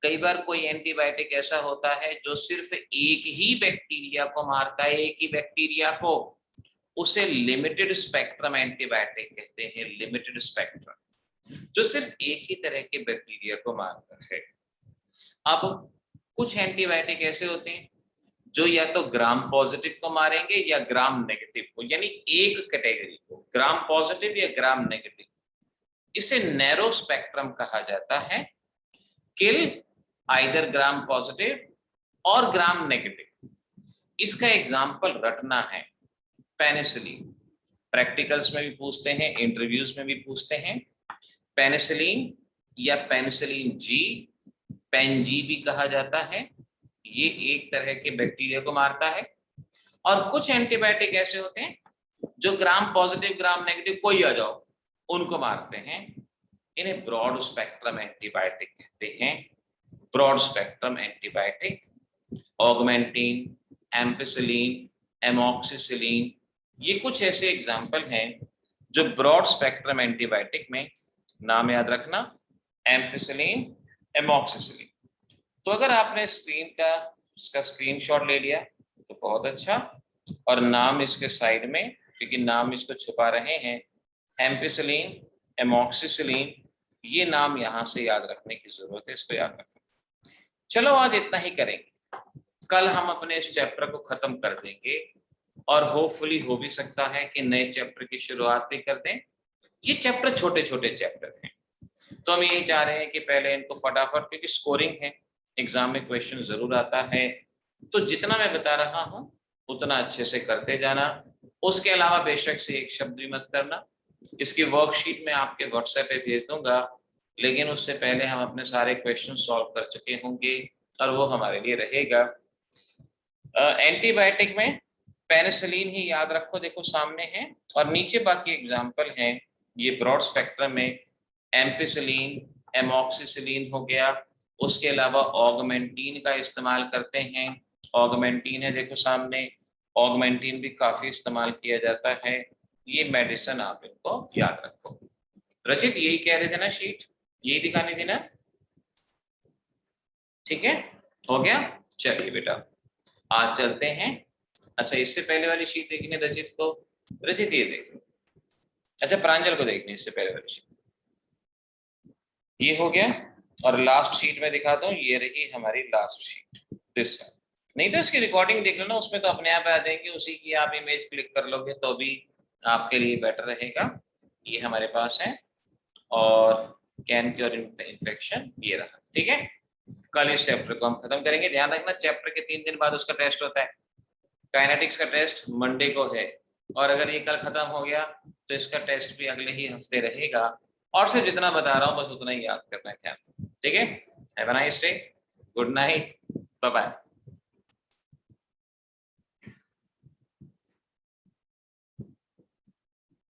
कई बार कोई एंटीबायोटिक ऐसा होता है जो सिर्फ एक ही बैक्टीरिया को मारता है, एक ही बैक्टीरिया को, उसे लिमिटेड स्पेक्ट्रम एंटीबायोटिक कहते हैं। लिमिटेड स्पेक्ट्रम जो सिर्फ एक ही तरह के बैक्टीरिया को मारता है। अब कुछ एंटीबायोटिक ऐसे होते हैं जो या तो ग्राम पॉजिटिव को मारेंगे या ग्राम नेगेटिव को, यानी एक कैटेगरी को, ग्राम पॉजिटिव या ग्राम नेगेटिव। इसे नैरो स्पेक्ट्रम कहा जाता है। किल आइदर ग्राम पॉजिटिव और ग्राम नेगेटिव। इसका एग्जाम्पल रटना है, पेनिसिलिन। प्रैक्टिकल्स में भी पूछते हैं, इंटरव्यूज में भी पूछते हैं। पेनिसिलिन या पेनिसिलिन जी, पेनजी भी कहा जाता है, ये एक तरह के बैक्टीरिया को मारता है। और कुछ एंटीबायोटिक ऐसे होते हैं जो ग्राम पॉजिटिव ग्राम नेगेटिव कोई आ जाओ उनको मारते हैं। इन्हें ब्रॉड स्पेक्ट्रम एंटीबायोटिक कहते हैं। Broad spectrum antibiotic, Augmentin, ampicillin, amoxicillin, ये कुछ ऐसे एग्जाम्पल हैं जो ब्रॉड स्पेक्ट्रम एंटीबायोटिक में, नाम याद रखना, एम्पिसिलिन, एमॉक्सिसिलिन। तो अगर आपने स्क्रीन का इसका स्क्रीनशॉट ले लिया तो बहुत अच्छा, और नाम इसके साइड में, क्योंकि नाम इसको छुपा रहे हैं, एम्पिसिलिन, एमॉक्सिसिलिन, ये नाम यहाँ से याद रखने की जरूरत है, इसको याद रखना। चलो आज इतना ही करेंगे, कल हम अपने इस चैप्टर को खत्म कर देंगे। और होपफुली हो भी सकता है कि नए चैप्टर की शुरुआत भी कर दें। ये चैप्टर छोटे छोटे चैप्टर हैं, तो हम यही चाह रहे हैं कि पहले इनको फटाफट, क्योंकि स्कोरिंग है, एग्जाम में क्वेश्चन जरूर आता है, तो जितना मैं बता रहा हूँ उतना अच्छे से करते जाना। उसके अलावा बेशक से एक शब्द भी मत करना। इसकी वर्कशीट मैं आपके व्हाट्सएप पे भेज दूंगा, लेकिन उससे पहले हम अपने सारे क्वेश्चन सॉल्व कर चुके होंगे और वो हमारे लिए रहेगा। एंटीबायोटिक में पेनिसिलिन ही याद रखो, देखो सामने है, और नीचे बाकी एग्जाम्पल हैं। ये ब्रॉड स्पेक्ट्रम में एम्पिसिलिन, एमॉक्सिसिलिन हो गया, उसके अलावा ऑगमेंटिन का इस्तेमाल करते हैं। ऑगमेंटिन है देखो सामने, ऑगमेंटिन भी काफी इस्तेमाल किया जाता है। ये मेडिसिन आप इनको याद रखो। रचित यही कह रहे थे ना, शीट यही दिखानी थी ना? ठीक है, हो गया। चलिए बेटा आज चलते हैं। अच्छा इससे पहले वाली शीट देखनी है रचित को, रचित ये देख लो। अच्छा प्रांजल को देखनी है इससे पहले वाली शीट, ये हो गया। और लास्ट शीट में दिखा दूं, ये रही हमारी लास्ट शीट दिस। नहीं तो इसकी रिकॉर्डिंग देख लो ना, उसमें तो अपने आप आ जाएंगे, उसी की आप इमेज क्लिक कर लोगे तो भी आपके लिए बेटर रहेगा। ये हमारे पास है, और कैन क्योर इन्फेक्शन ये रहा। ठीक है, कल इस चैप्टर को हम खत्म करेंगे। ध्यान रखना चैप्टर के 3 दिन बाद उसका टेस्ट होता है। काइनेटिक्स का टेस्ट मंडे को है, और अगर ये कल खत्म हो गया तो इसका टेस्ट भी अगले ही हफ्ते रहेगा। और सिर्फ जितना बता रहा हूँ बस उतना ही याद करना है। ठीक है, have a nice day, good night, bye bye.